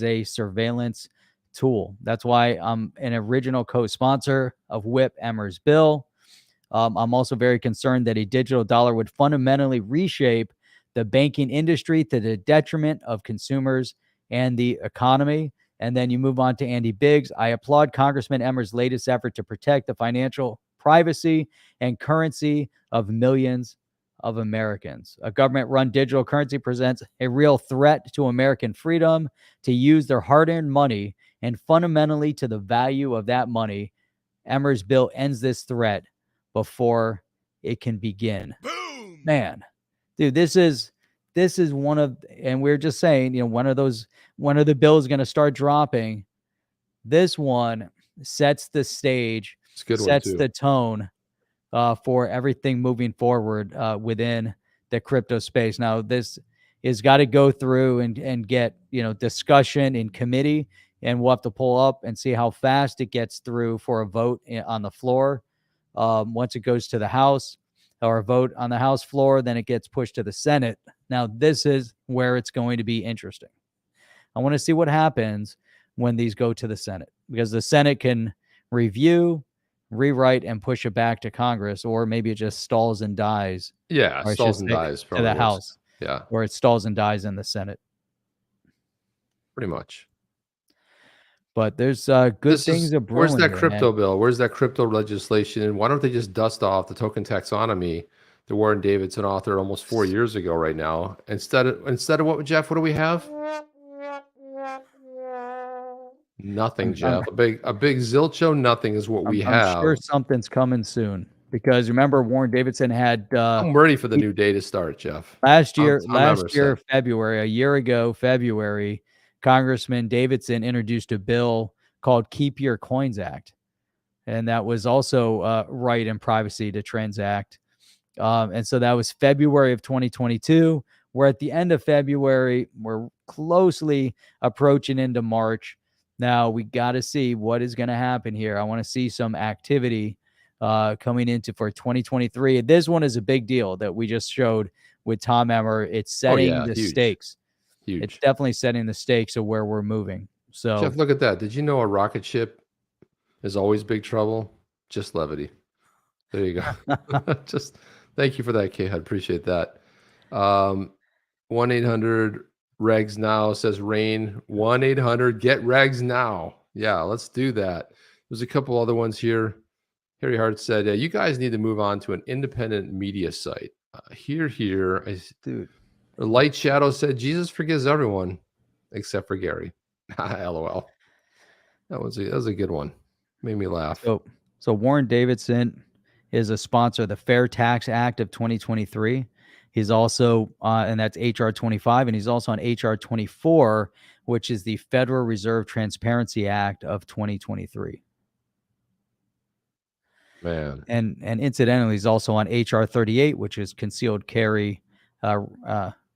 a surveillance tool. That's why I'm an original co-sponsor of Whip Emmer's bill. I'm also very concerned that a digital dollar would fundamentally reshape the banking industry to the detriment of consumers and the economy. And then you move on to Andy Biggs. I applaud Congressman Emmer's latest effort to protect the financial privacy and currency of millions of Americans. A government-run digital currency presents a real threat to American freedom to use their hard-earned money and fundamentally to the value of that money. Emmer's bill ends this threat before it can begin. Boom! Man, dude, this is one of, and we're just saying, one of the bills going to start dropping. This one sets the stage, sets the tone for everything moving forward within the crypto space. Now, this is got to go through and get, discussion in committee, and we'll have to pull up and see how fast it gets through for a vote on the floor. Once it goes to the House, or a vote on the House floor, then it gets pushed to the Senate. Now, this is where it's going to be interesting. I want to see what happens when these go to the Senate, because the Senate can review, rewrite, and push it back to Congress, or maybe it just stalls and dies. Yeah, stalls and dies to the House. Yeah, or it stalls and dies in the Senate. Pretty much. But there's good things are brewing. Where's that here, crypto man. bill? Where's that crypto legislation? And why don't they just dust off the token taxonomy that Warren Davidson authored almost 4 years ago right now? Instead of what, Jeff? What do we have? Nothing, Jeff. A big zilcho nothing is what we have. I'm sure something's coming soon, because remember Warren Davidson had I'm ready for the new day to start, Jeff. Last year, February, a year ago, February, Congressman Davidson introduced a bill called Keep Your Coins Act. And that was also right and privacy to transact. And so that was February of 2022. We're at the end of February. We're closely approaching into March. Now we got to see what is going to happen here. I want to see some activity coming into for 2023. This one is a big deal that we just showed with Tom Emmer. It's setting the stakes. Huge. It's definitely setting the stakes of where we're moving. So, Jeff, look at that. Did you know a rocket ship is always big trouble? Just levity. There you go. Just thank you for that, K-Hud. Appreciate that. 1-800-REGS now says Rain. 1-800-GET-REGS now. Yeah, let's do that. There's a couple other ones here. Harry Hart said, you guys need to move on to an independent media site. Dude. Light Shadow said, Jesus forgives everyone except for Gary. LOL. That was a good one. Made me laugh. So Warren Davidson is a sponsor of the Fair Tax Act of 2023. He's also, and that's HR 25, and he's also on HR 24, which is the Federal Reserve Transparency Act of 2023. Man. And incidentally, he's also on HR 38, which is Concealed Carry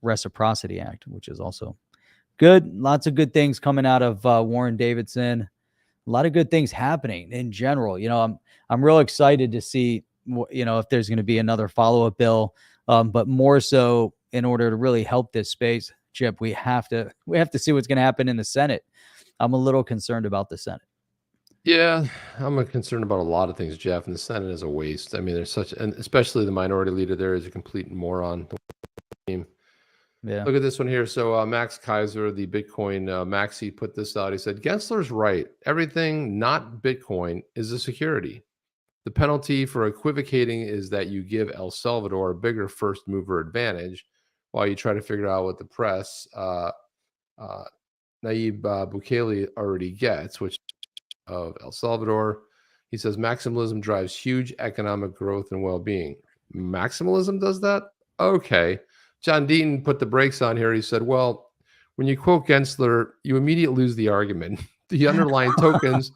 Reciprocity Act, which is also good. Lots of good things coming out of Warren Davidson. A lot of good things happening in general. I'm real excited to see, if there's going to be another follow-up bill, but more so in order to really help this space, Chip, we have to see what's going to happen in the Senate. I'm a little concerned about the Senate. Yeah, I'm concerned about a lot of things, Jeff, and the Senate is a waste. I mean, and especially the minority leader there is a complete moron. Yeah. Look at this one here. So Max Kaiser, the Bitcoin Maxi, put this out. He said, Gensler's right. Everything not Bitcoin is a security. The penalty for equivocating is that you give El Salvador a bigger first mover advantage while you try to figure out what the press Nayib Bukele already gets, which of El Salvador. He says maximalism drives huge economic growth and well-being. Maximalism does that? Okay. John Deaton put the brakes on here. He said, well, when you quote Gensler, you immediately lose the argument. The underlying tokens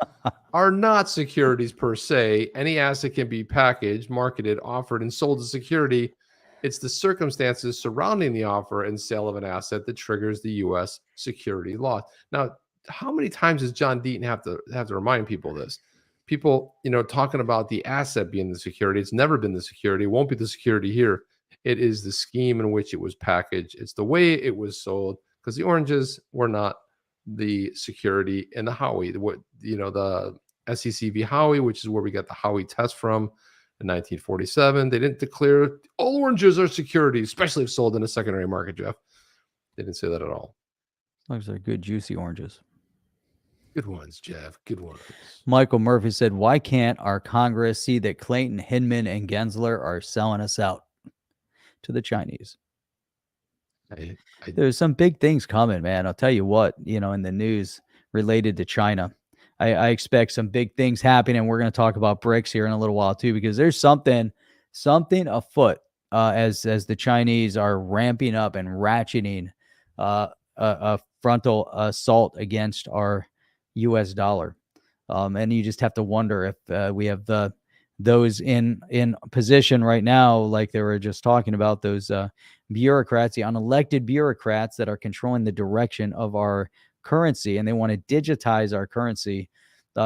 are not securities per se. Any asset can be packaged, marketed, offered, and sold as security. It's the circumstances surrounding the offer and sale of an asset that triggers the U.S. security law. Now, how many times does John Deaton have to remind people this? People, talking about the asset being the security. It's never been the security. It won't be the security here. It is the scheme in which it was packaged. It's the way it was sold, because the oranges were not the security in the Howey. The SEC v. Howey, which is where we got the Howey test from in 1947. They didn't declare all oranges are securities, especially if sold in a secondary market, Jeff. They didn't say that at all. Those are good, juicy oranges. Good ones, Jeff. Good ones. Michael Murphy said, why can't our Congress see that Clayton, Hinman, and Gensler are selling us out to the Chinese? There's some big things coming, man. I'll tell you what, in the news related to China. I expect some big things happening. And we're going to talk about Brics here in a little while too, because there's something afoot as the Chinese are ramping up and ratcheting a frontal assault against our U.S. dollar. And you just have to wonder if we have those in position right now, like they were just talking about, those bureaucrats, the unelected bureaucrats that are controlling the direction of our currency, and they want to digitize our currency,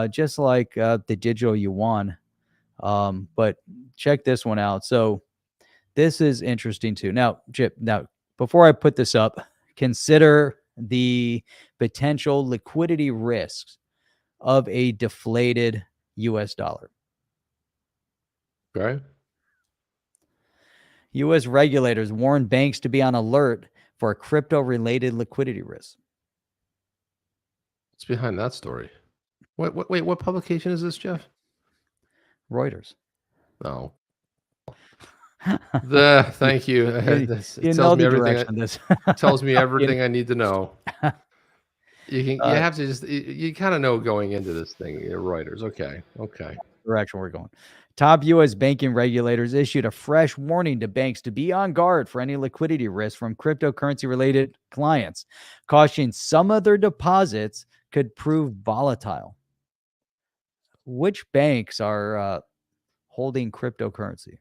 just like the digital yuan. But check this one out. So this is interesting too. Now, Chip, before I put this up, consider the potential liquidity risks of a deflated U.S. dollar. Okay. U.S. regulators warn banks to be on alert for crypto-related liquidity risks. What's behind that story? Wait, what publication is this, Jeff? Reuters. No. Thank you. It tells me everything. Tells me everything I need to know. You have to just you kind of know going into this thing. Reuters. Okay. Direction we're going. Top U.S. banking regulators issued a fresh warning to banks to be on guard for any liquidity risk from cryptocurrency-related clients, cautioning some of their deposits could prove volatile. Which banks are holding cryptocurrency?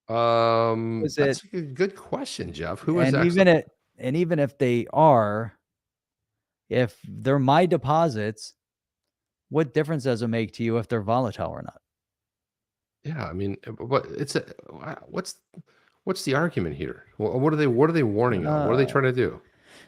That's a good question, Jeff. Who is that? And even if they are, if they're my deposits, what difference does it make to you if they're volatile or not? Yeah, I mean, but what's the argument here? What are they warning on? What are they trying to do?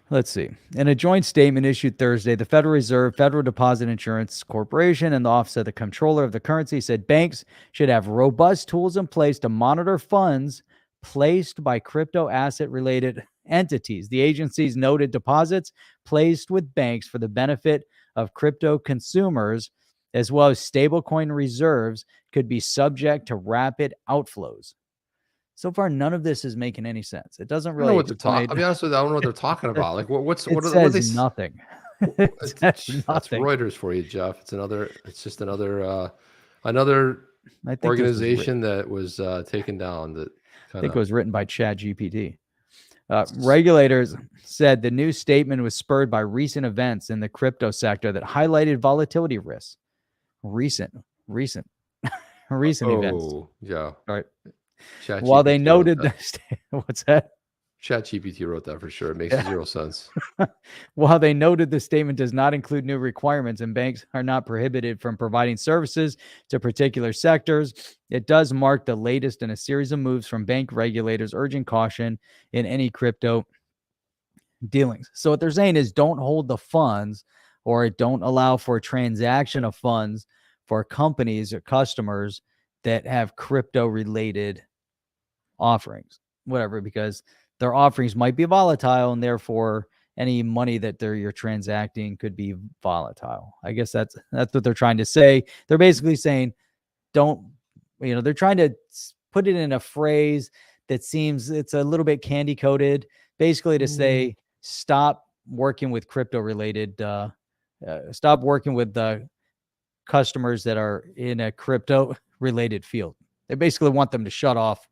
Let's see. In a joint statement issued Thursday, the Federal Reserve, Federal Deposit Insurance Corporation, and the Office of the Comptroller of the Currency said banks should have robust tools in place to monitor funds placed by crypto asset-related entities. The agencies noted deposits placed with banks for the benefit of crypto consumers, as well as stablecoin reserves, could be subject to rapid outflows. So far, none of this is making any sense. It doesn't really. I don't know what they're talking. I'll be honest with you, I don't know what they're talking about. Like, what are they? Nothing. That's Reuters for you, Jeff. It's just another organization that was taken down. I think it was written by ChatGPT. Regulators said the new statement was spurred by recent events in the crypto sector that highlighted volatility risks. Recent events. Yeah. All right. While they noted what's that? ChatGPT wrote that for sure. It makes zero sense. While they noted the statement does not include new requirements and banks are not prohibited from providing services to particular sectors, it does mark the latest in a series of moves from bank regulators urging caution in any crypto dealings. So what they're saying is don't hold the funds, or don't allow for transaction of funds for companies or customers that have crypto-related offerings, whatever, because their offerings might be volatile, and therefore any money that you're transacting could be volatile. I guess that's what they're trying to say. They're basically saying they're trying to put it in a phrase that seems it's a little bit candy coated, basically to say stop working with crypto-related, stop working with the customers that are in a crypto-related field. They basically want them to shut off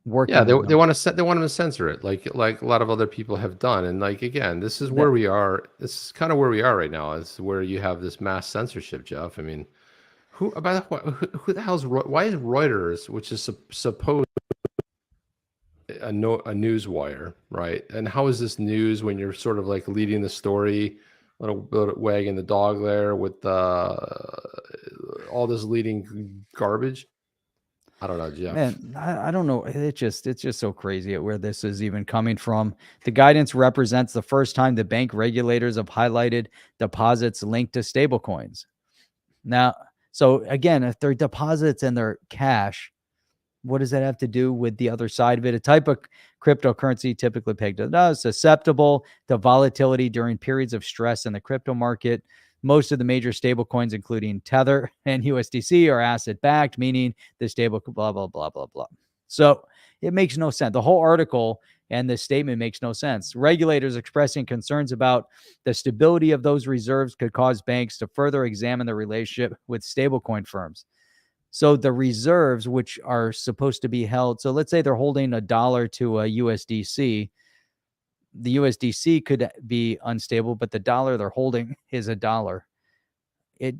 working. Yeah, they want them to censor it, like a lot of other people have done. And again, this is where we are. This is kind of where we are right now. Is where you have this mass censorship, Jeff. I mean, who the hell's why is Reuters, which is supposed a news wire, right? And how is this news when you're sort of leading the story, little bit wagging the dog there with all this leading garbage? I don't know, Jeff. Man, I don't know. It's just so crazy at where this is even coming from. The guidance represents the first time the bank regulators have highlighted deposits linked to stablecoins. Now, so again, if they're deposits and they're cash, what does that have to do with the other side of it? A type of cryptocurrency typically pegged as susceptible to volatility during periods of stress in the crypto market. Most of the major stablecoins, including Tether and USDC, are asset-backed, meaning the stable blah, blah, blah, blah, blah. So it makes no sense. The whole article and this statement makes no sense. Regulators expressing concerns about the stability of those reserves could cause banks to further examine the relationship with stablecoin firms. So the reserves, which are supposed to be held, so let's say they're holding $1 to a USDC. The USDC could be unstable, but the dollar they're holding is $1. I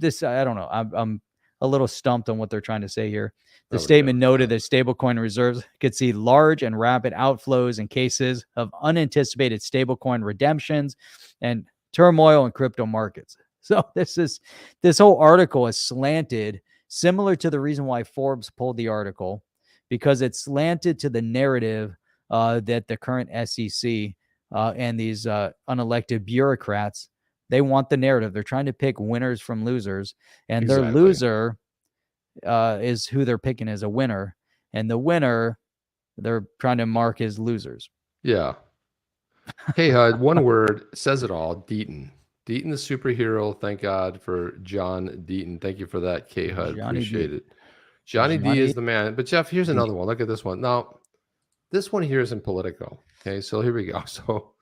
don't know. I'm a little stumped on what they're trying to say here. The statement noted that stablecoin reserves could see large and rapid outflows in cases of unanticipated stablecoin redemptions and turmoil in crypto markets. So this whole article is slanted, similar to the reason why Forbes pulled the article, because it's slanted to the narrative that the current SEC and these unelected bureaucrats, they want the narrative. They're trying to pick winners from losers, and their loser is who they're picking as a winner, and the winner they're trying to mark as losers. Yeah. Hey, HUD, one word says it all. Deaton. Deaton the superhero. Thank God for John Deaton. Thank you for that, K-HUD. Appreciate it. Johnny D is the man. But Jeff, here's another one. Look at this one. Now, this one here is in Politico. Okay, so here we go. So,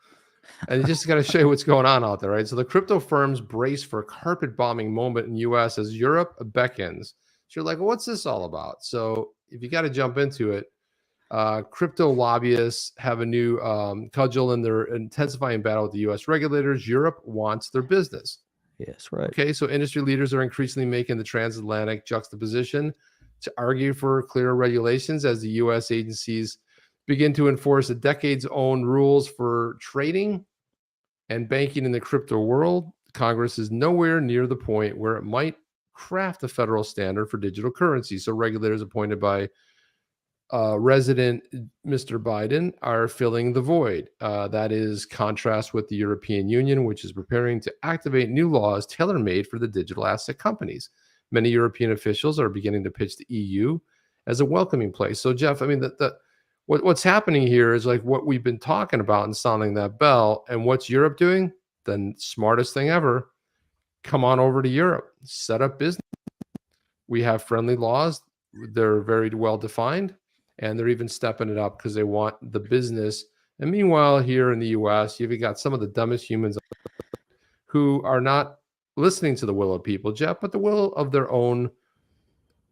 and just got to show you what's going on out there, right? So the crypto firms brace for a carpet bombing moment in U.S. as Europe beckons. So you're like, well, what's this all about? So if you got to jump into it, crypto lobbyists have a new cudgel in their intensifying battle with the U.S. regulators. Europe wants their business. Yes, right. Okay, so industry leaders are increasingly making the transatlantic juxtaposition to argue for clearer regulations as the U.S. agencies begin to enforce a decades-old rules for trading and banking in the crypto world. Congress is nowhere near the point where it might craft a federal standard for digital currency. So regulators appointed by resident Mr. Biden are filling the void. That is contrast with the European Union, which is preparing to activate new laws tailor-made for the digital asset companies. Many European officials are beginning to pitch the EU as a welcoming place. So, Jeff, I mean, what's happening here is like what we've been talking about and sounding that bell. And what's Europe doing? The smartest thing ever. Come on over to Europe. Set up business. We have friendly laws. They're very well defined. And they're even stepping it up because they want the business. And meanwhile, here in the U.S., you've got some of the dumbest humans who are not listening to the will of people, Jeff, but the will of their own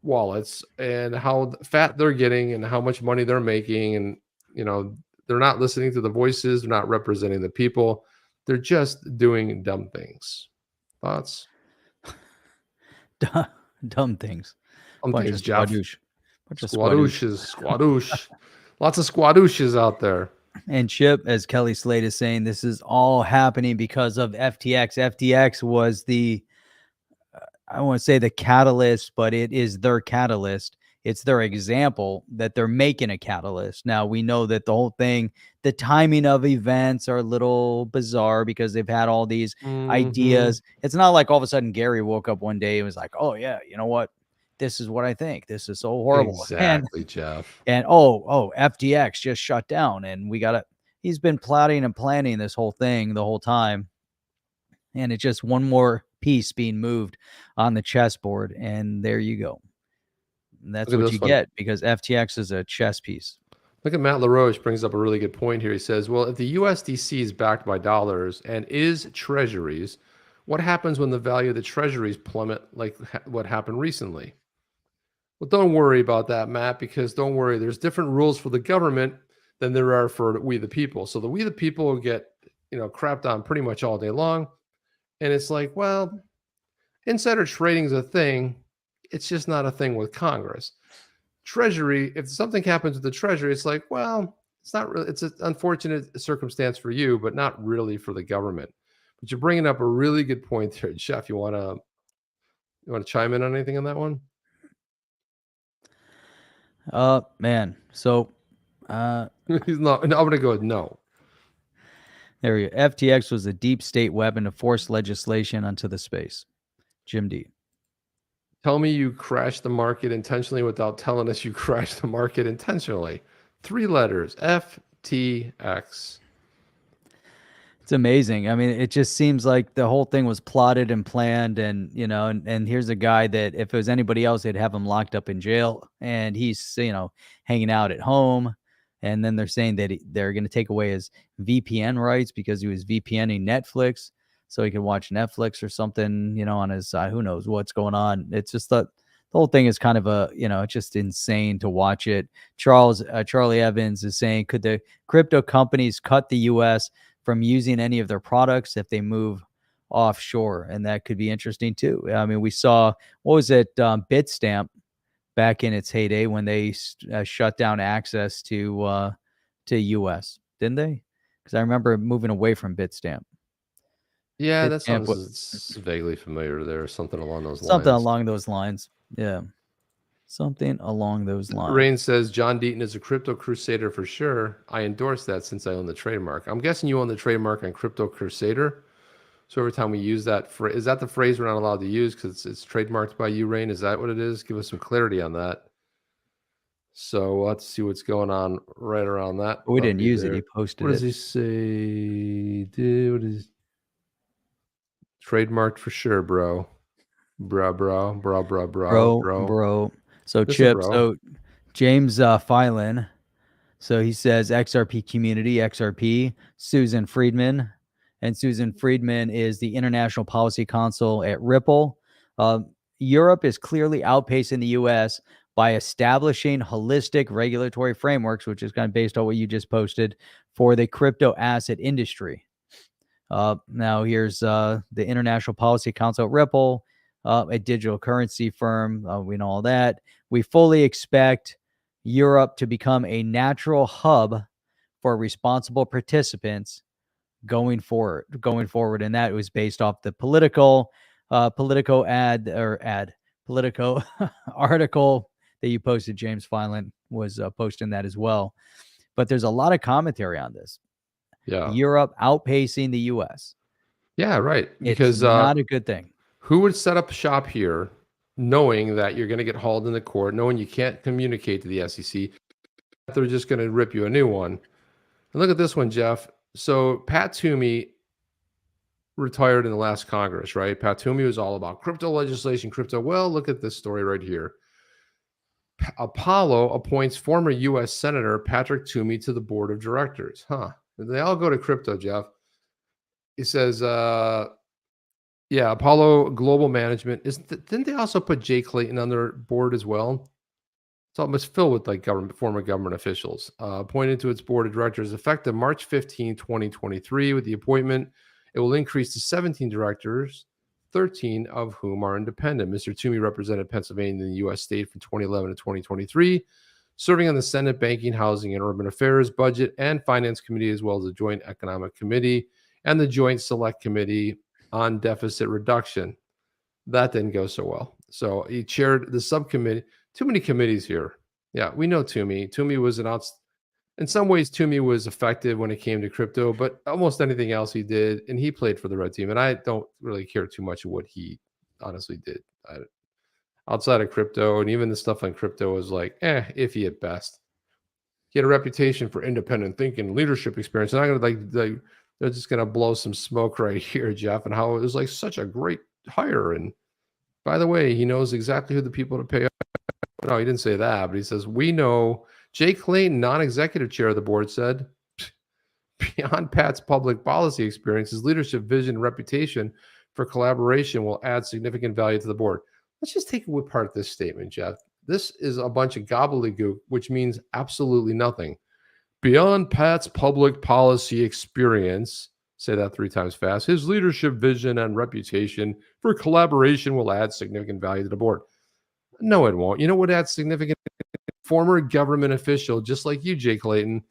wallets and how fat they're getting and how much money they're making. And, you know, they're not listening to the voices. They're not representing the people. They're just doing dumb things. Thoughts? Dumb things. Dumb things, Jeff. Squadouche. Lots of squadouches out there. And Chip, as Kelly Slade is saying, this is all happening because of FTX. FTX was I don't want to say the catalyst, but it is their catalyst. It's their example that they're making a catalyst. Now, we know that the whole thing, the timing of events are a little bizarre because they've had all these ideas. It's not like all of a sudden Gary woke up one day and was like, oh, yeah, you know what? This is what I think. This is so horrible. Exactly, Jeff. And FTX just shut down. And he's been plotting and planning this whole thing the whole time. And it's just one more piece being moved on the chessboard. And there you go. And that's what you get because FTX is a chess piece. Look at Matt LaRoche brings up a really good point here. He says, well, if the USDC is backed by dollars and is treasuries, what happens when the value of the treasuries plummet like what happened recently? Well, don't worry about that, Matt, because don't worry. There's different rules for the government than there are for we the people. So the we the people will get, crapped on pretty much all day long. And it's like, well, insider trading is a thing. It's just not a thing with Congress. Treasury, if something happens with the Treasury, it's like, well, it's not really, it's an unfortunate circumstance for you, but not really for the government. But you're bringing up a really good point there, Jeff. You want to chime in on anything on that one? Man. So, he's not. I'm going to go with no. There you go. FTX was a deep state weapon to force legislation onto the space. Jim D. Tell me you crashed the market intentionally without telling us you crashed the market intentionally. 3 letters, FTX. It's amazing. I mean, it just seems like the whole thing was plotted and planned, and and here's a guy that if it was anybody else, they'd have him locked up in jail, and he's hanging out at home, and then they're saying that they're going to take away his VPN rights because he was VPNing Netflix, so he could watch Netflix or something, on his side. Who knows what's going on? It's just the whole thing is kind of it's just insane to watch it. Charlie Evans is saying, could the crypto companies cut the U.S. from using any of their products if they move offshore? And that could be interesting too. I mean, we saw, what was it, Bitstamp back in its heyday when they shut down access to US, didn't they? Because I remember moving away from Bitstamp. Yeah, that Bitstamp sounds vaguely familiar there. Something along those lines. Something along those lines. Yeah. Something along those lines. Rain says, John Deaton is a crypto crusader for sure. I endorse that since I own the trademark. I'm guessing you own the trademark on crypto crusader. So every time we use that phrase, is that the phrase we're not allowed to use because it's trademarked by you, Rain? Is that what it is? Give us some clarity on that. So let's see what's going on right around that. We didn't use it. He posted it. What does he say? What is trademarked for sure, bro? Bro. So Chip, so James Filan, so he says XRP community, XRP, Susan Friedman, and Susan Friedman is the International Policy Council at Ripple. Europe is clearly outpacing the US by establishing holistic regulatory frameworks, which is kind of based on what you just posted, for the crypto asset industry. Now here's the International Policy Council at Ripple, a digital currency firm. We know all that. We fully expect Europe to become a natural hub for responsible participants going forward. And that was based off the Politico article that you posted. James Filan was posting that as well. But there's a lot of commentary on this. Yeah. Europe outpacing the US. Yeah, right. Because it's not a good thing. Who would set up shop here knowing that you're going to get hauled in the court, knowing you can't communicate to the SEC, that they're just going to rip you a new one? And look at this one, Jeff. So Pat Toomey retired in the last Congress, right? Pat Toomey was all about crypto legislation, crypto. Well, look at this story right here. Apollo appoints former U.S. Senator Patrick Toomey to the board of directors. They all go to crypto, Jeff. He says, Apollo Global Management. Didn't they also put Jay Clayton on their board as well? It's almost filled with like former government officials. Appointed to its board of directors effective March 15, 2023. With the appointment, it will increase to 17 directors, 13 of whom are independent. Mr. Toomey represented Pennsylvania in the U.S. state from 2011 to 2023, serving on the Senate Banking, Housing, and Urban Affairs, Budget, and Finance Committee, as well as the Joint Economic Committee and the Joint Select Committee on Deficit Reduction. That didn't go so well. So he chaired the subcommittee. Too many committees here. Yeah, we know Toomey. Toomey was in some ways, Toomey was effective when it came to crypto, but almost anything else he did, and he played for the red team. And I don't really care too much of what he honestly did. Outside of crypto, and even the stuff on crypto was like, iffy at best. He had a reputation for independent thinking, leadership experience. And I'm gonna they're just gonna blow some smoke right here, Jeff, and how it was like such a great hire. And by the way, he knows exactly who the people to pay. No, he didn't say that, but he says, we know. Jay Clayton, non-executive chair of the board, said, beyond Pat's public policy experience, his leadership vision and reputation for collaboration will add significant value to the board. Let's just take it apart this statement, Jeff. This is a bunch of gobbledygook, which means absolutely nothing. Beyond Pat's public policy experience, say that 3 times fast, his leadership vision and reputation for collaboration will add significant value to the board. No, it won't. You know what adds significant? Former government official, just like you, Jay Clayton.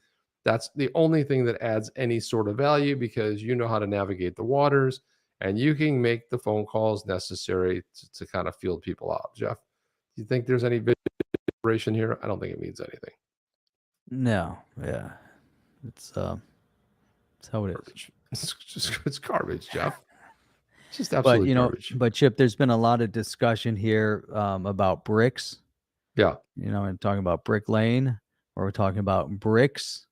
That's the only thing that adds any sort of value because you know how to navigate the waters and you can make the phone calls necessary to kind of field people out. Jeff, do you think there's any vibration here? I don't think it means anything. No, yeah, it's how it is. It's garbage, Jeff. just But absolute garbage. but Chip, there's been a lot of discussion here about Brics. Yeah. And talking about Brick Lane, or we're talking about Brics.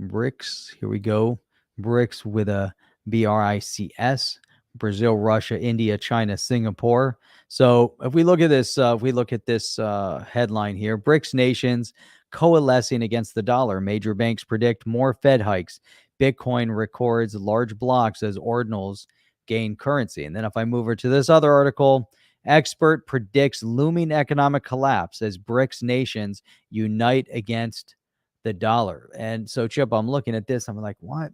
Brics. Here we go. Brics with a BRICS. Brazil, Russia, India, China, Singapore. So if we look at this, headline here, BRICS nations coalescing against the dollar. Major banks predict more Fed hikes. Bitcoin records large blocks as ordinals gain currency. And then if I move over to this other article, expert predicts looming economic collapse as BRICS nations unite against the dollar. And so, Chip, I'm looking at this. I'm like, what?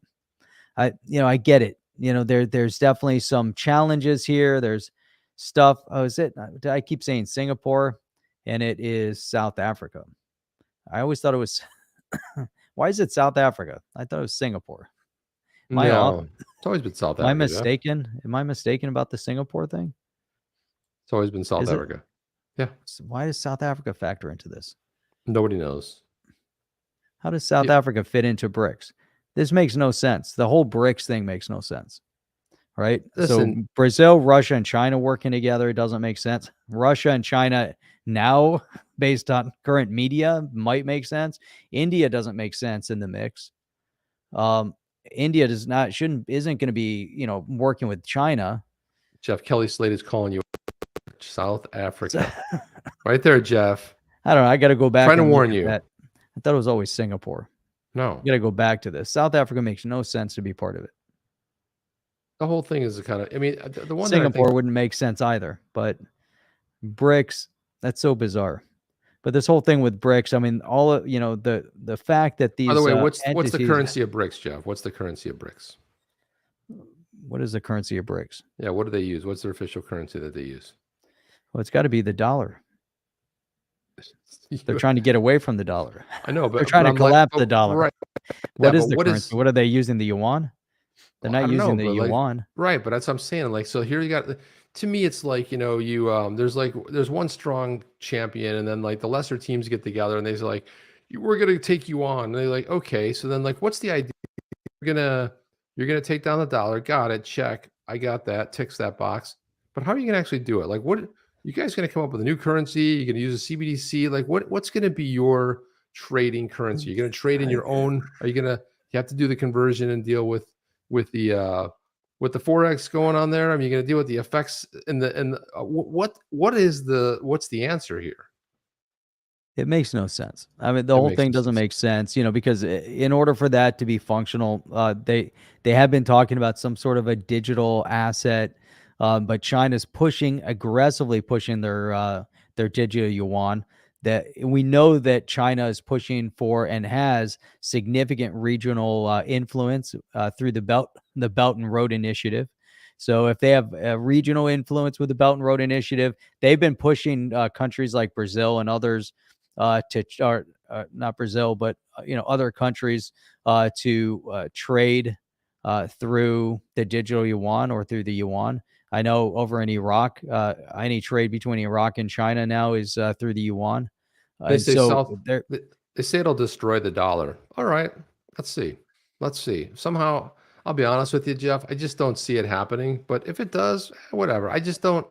I get it. There's definitely some challenges here. There's stuff. Oh, is it? I keep saying Singapore, and it is South Africa. I always thought it was. Why is it South Africa? I thought it was Singapore. No, it's always been South Africa. Am I mistaken? Am I mistaken about the Singapore thing? It's always been South Africa. Yeah. So why does South Africa factor into this? Nobody knows. How does South Africa fit into BRICS? This makes no sense. The whole BRICS thing makes no sense, right? Listen, so Brazil, Russia, and China working together, it doesn't make sense. Russia and China now, based on current media, might make sense. India doesn't make sense in the mix. India isn't going to be, working with China. Jeff, Kelly Slade is calling you South Africa. Right there, Jeff. I don't know. I got to go back. Trying to warn you. I thought it was always Singapore. No. You got to go back to this. South Africa makes no sense to be part of it. The whole thing is the one Singapore wouldn't make sense either, but BRICS, that's so bizarre. But this whole thing with BRICS, I mean, all of, the fact that these. By the way, what's the currency of BRICS, Jeff? What's the currency of BRICS? What is the currency of BRICS? Yeah, what do they use? What's their official currency that they use? Well, it's got to be the dollar. They're trying to get away from the dollar. I know, but they're trying to collapse the dollar. Right. What is the currency? What are they using? The yuan? They're not using the yuan. Right, but that's what I'm saying. Like, so here you got. To me, it's like, there's one strong champion, and then like the lesser teams get together, and they're like, we're gonna take you on. And they're like, okay, so then like, what's the idea? You're gonna take down the dollar. Got it. Check. I got that. Ticks that box. But how are you gonna actually do it? Like, what? You guys going to come up with a new currency? You're going to use a CBDC? Like what's going to be your trading currency? You're going to trade in your own? Are you have to do the conversion and deal with the Forex going on there? I mean, you're going to deal with the effects what's the answer here? It makes no sense. I mean, the whole thing doesn't make sense, because in order for that to be functional, they have been talking about some sort of a digital asset. But China's aggressively pushing their digital yuan. That we know that China is pushing for and has significant regional influence through the Belt and Road Initiative. So if they have a regional influence with the Belt and Road Initiative, they've been pushing countries like Brazil and others not Brazil, but other countries to trade through the digital yuan or through the yuan. I know over in Iraq, any trade between Iraq and China now is through the yuan. They say it'll destroy the dollar. All right, let's see. Somehow, I'll be honest with you, Jeff. I just don't see it happening. But if it does, whatever. I just don't.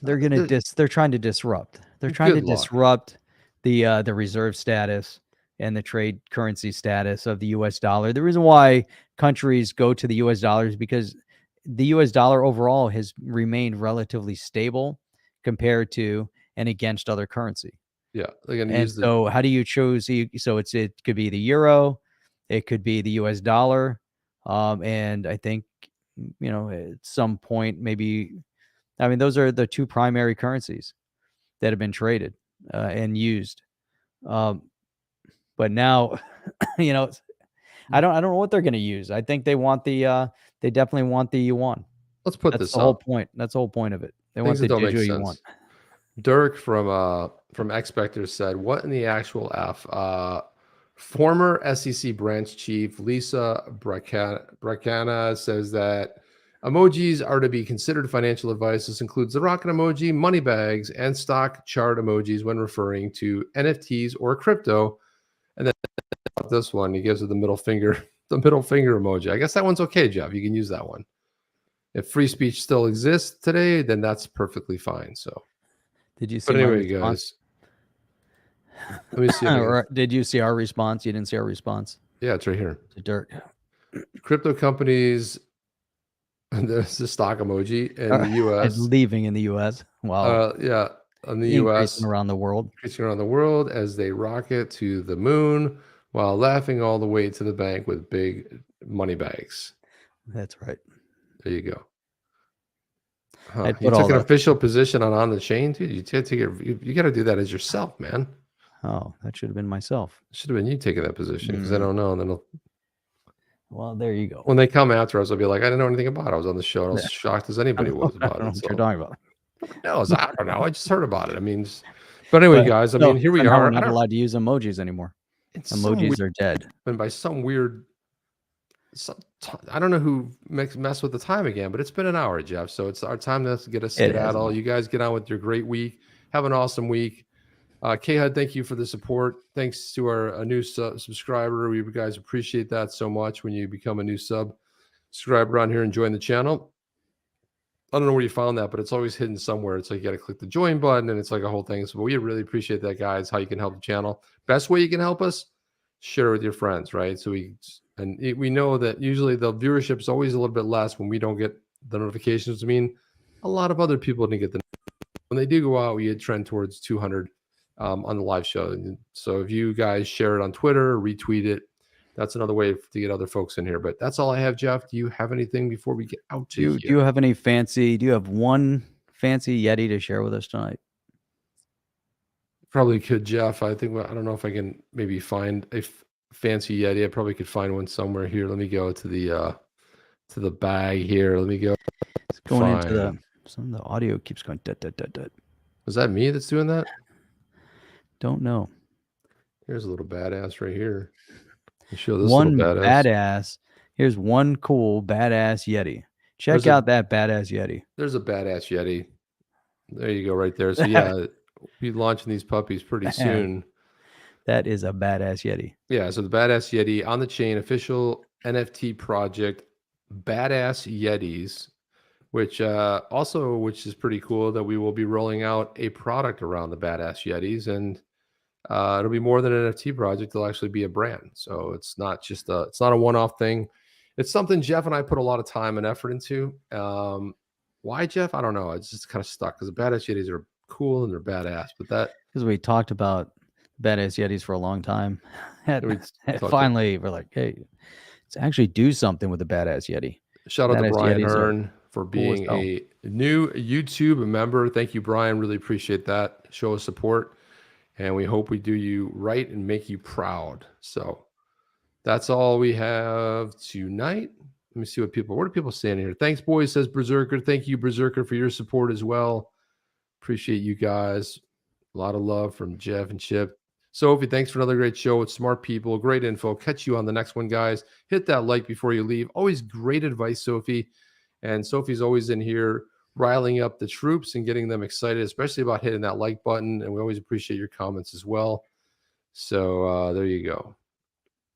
They're they're trying to disrupt. They're trying to disrupt the reserve status and the trade currency status of the U.S. dollar. The reason why countries go to the U.S. dollar is because the U.S. dollar overall has remained relatively stable compared to and against other currency. Yeah. So how do you choose? So it could be the euro, it could be the U.S. dollar. And I think, at some point, maybe, I mean, those are the two primary currencies that have been traded and used. But now, I don't know what they're going to use. I think they want they definitely want the yuan. Let's put That's this the whole point. That's the whole point of it. They want the digital yuan. Dirk from Xpector said, "What in the actual F?" Former SEC branch chief Lisa Bracana says that emojis are to be considered financial advice. This includes the rocket emoji, money bags, and stock chart emojis when referring to NFTs or crypto. And then this one, he gives it the middle finger emoji. I guess that one's okay, Jeff. You can use that one. If free speech still exists today, then that's perfectly fine. So, Did you see but my anyway, response? guys, let me see. If I can- Or did you see our response? You didn't see our response yeah, it's right here. to Dirk. Crypto companies. There's the stock emoji in the U.S. Leaving in the U.S. Wow. Yeah, in the Increasing U.S. around the world. Increasing around the world as they rocket to the moon while laughing all the way to the bank with big money bags. That's right. There you go. Huh. I'd You put all took an that- official position on the chain, dude. You got to take it. You got to do that as yourself, man. Oh, that should have been myself. Should have been you taking that position because I don't know. And then Well, there you go. when they come after us, I'll be like, I didn't know anything about it. I was on the show. And I was shocked as anybody was I about don't know it. what So. you're talking about. No, I don't know. I just heard about it. I mean, but anyway, guys. I mean, here we now are. We're not allowed to use emojis anymore. Emojis are dead. And by some weird, I don't know who mess with the time again, but it's been an hour, Jeff. So it's our time to get a skedaddle. You guys get on with your great week. Have an awesome week. K-Hud, thank you for the support. Thanks to our new subscriber. We guys appreciate that so much when you become a new subscriber on here and join the channel. I don't know where you found that, but it's always hidden somewhere. It's like you got to click the join button and it's like a whole thing. So we really appreciate that, guys, how you can help the channel. Best way you can help us, share it with your friends, right? So we know that usually the viewership is always a little bit less when we don't get the notifications. I mean, a lot of other people didn't get the when they do go out, we trend towards 200 on the live show. And so if you guys share it on Twitter, retweet it, that's another way to get other folks in here. But that's all I have, Jeff. Do you have anything before we get out to Do you have any fancy? Do you have one fancy Yeti to share with us tonight? Probably could, Jeff. I don't know if I can maybe find a fancy Yeti. I probably could find one somewhere here. Let me go to the bag here. Let me go. It's going into some of the audio keeps going. Is that me that's doing that? Don't know. Here's a little badass right here. Show this One little badass. Here's one cool badass Yeti. Check out that badass Yeti. There's a badass Yeti. There you go, right there. So yeah, we'll be launching these puppies pretty soon. That is a badass Yeti. Yeah, so the badass Yeti on the chain, official NFT project, badass Yetis, which is pretty cool that we will be rolling out a product around the badass Yetis, and it'll be more than an NFT project. It'll actually be a brand. So it's not just it's not a one-off thing. It's something Jeff and I put a lot of time and effort into. Why, Jeff? I don't know. It's just kind of stuck because the badass Yetis are cool and they're badass. But because we talked about badass Yetis for a long time, finally we're like, hey, let's actually do something with the badass Yeti. Shout out to Brian Hearn for being a new YouTube member. Thank you, Brian. Really appreciate that. Show us support. And we hope we do you right and make you proud. So that's all we have tonight. Let me see what are people saying here? Thanks, boys, says Berserker. Thank you, Berserker, for your support as well. Appreciate you guys. A lot of love from Jeff and Chip. Sophie, thanks for another great show with smart people. Great info. Catch you on the next one, guys. Hit that like before you leave. Always great advice, Sophie. And Sophie's always in here riling up the troops and getting them excited, especially about hitting that like button. And we always appreciate your comments as well. So there you go.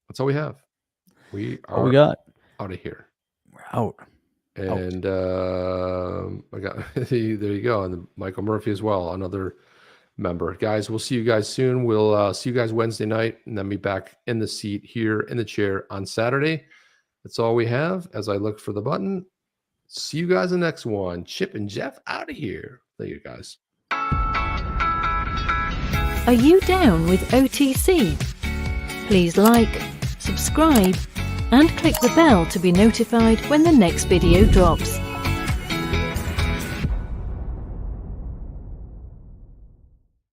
That's all we have. We got out of here. We're out. And I got there you go. And Michael Murphy as well, another member. Guys, we'll see you guys soon. We'll see you guys Wednesday night and then be back in the seat here in the chair on Saturday. That's all we have as I look for the button. See you guys in the next one. Chip and Jeff out of here. Thank you, guys. Are you down with OTC? Please like, subscribe, and click the bell to be notified when the next video drops.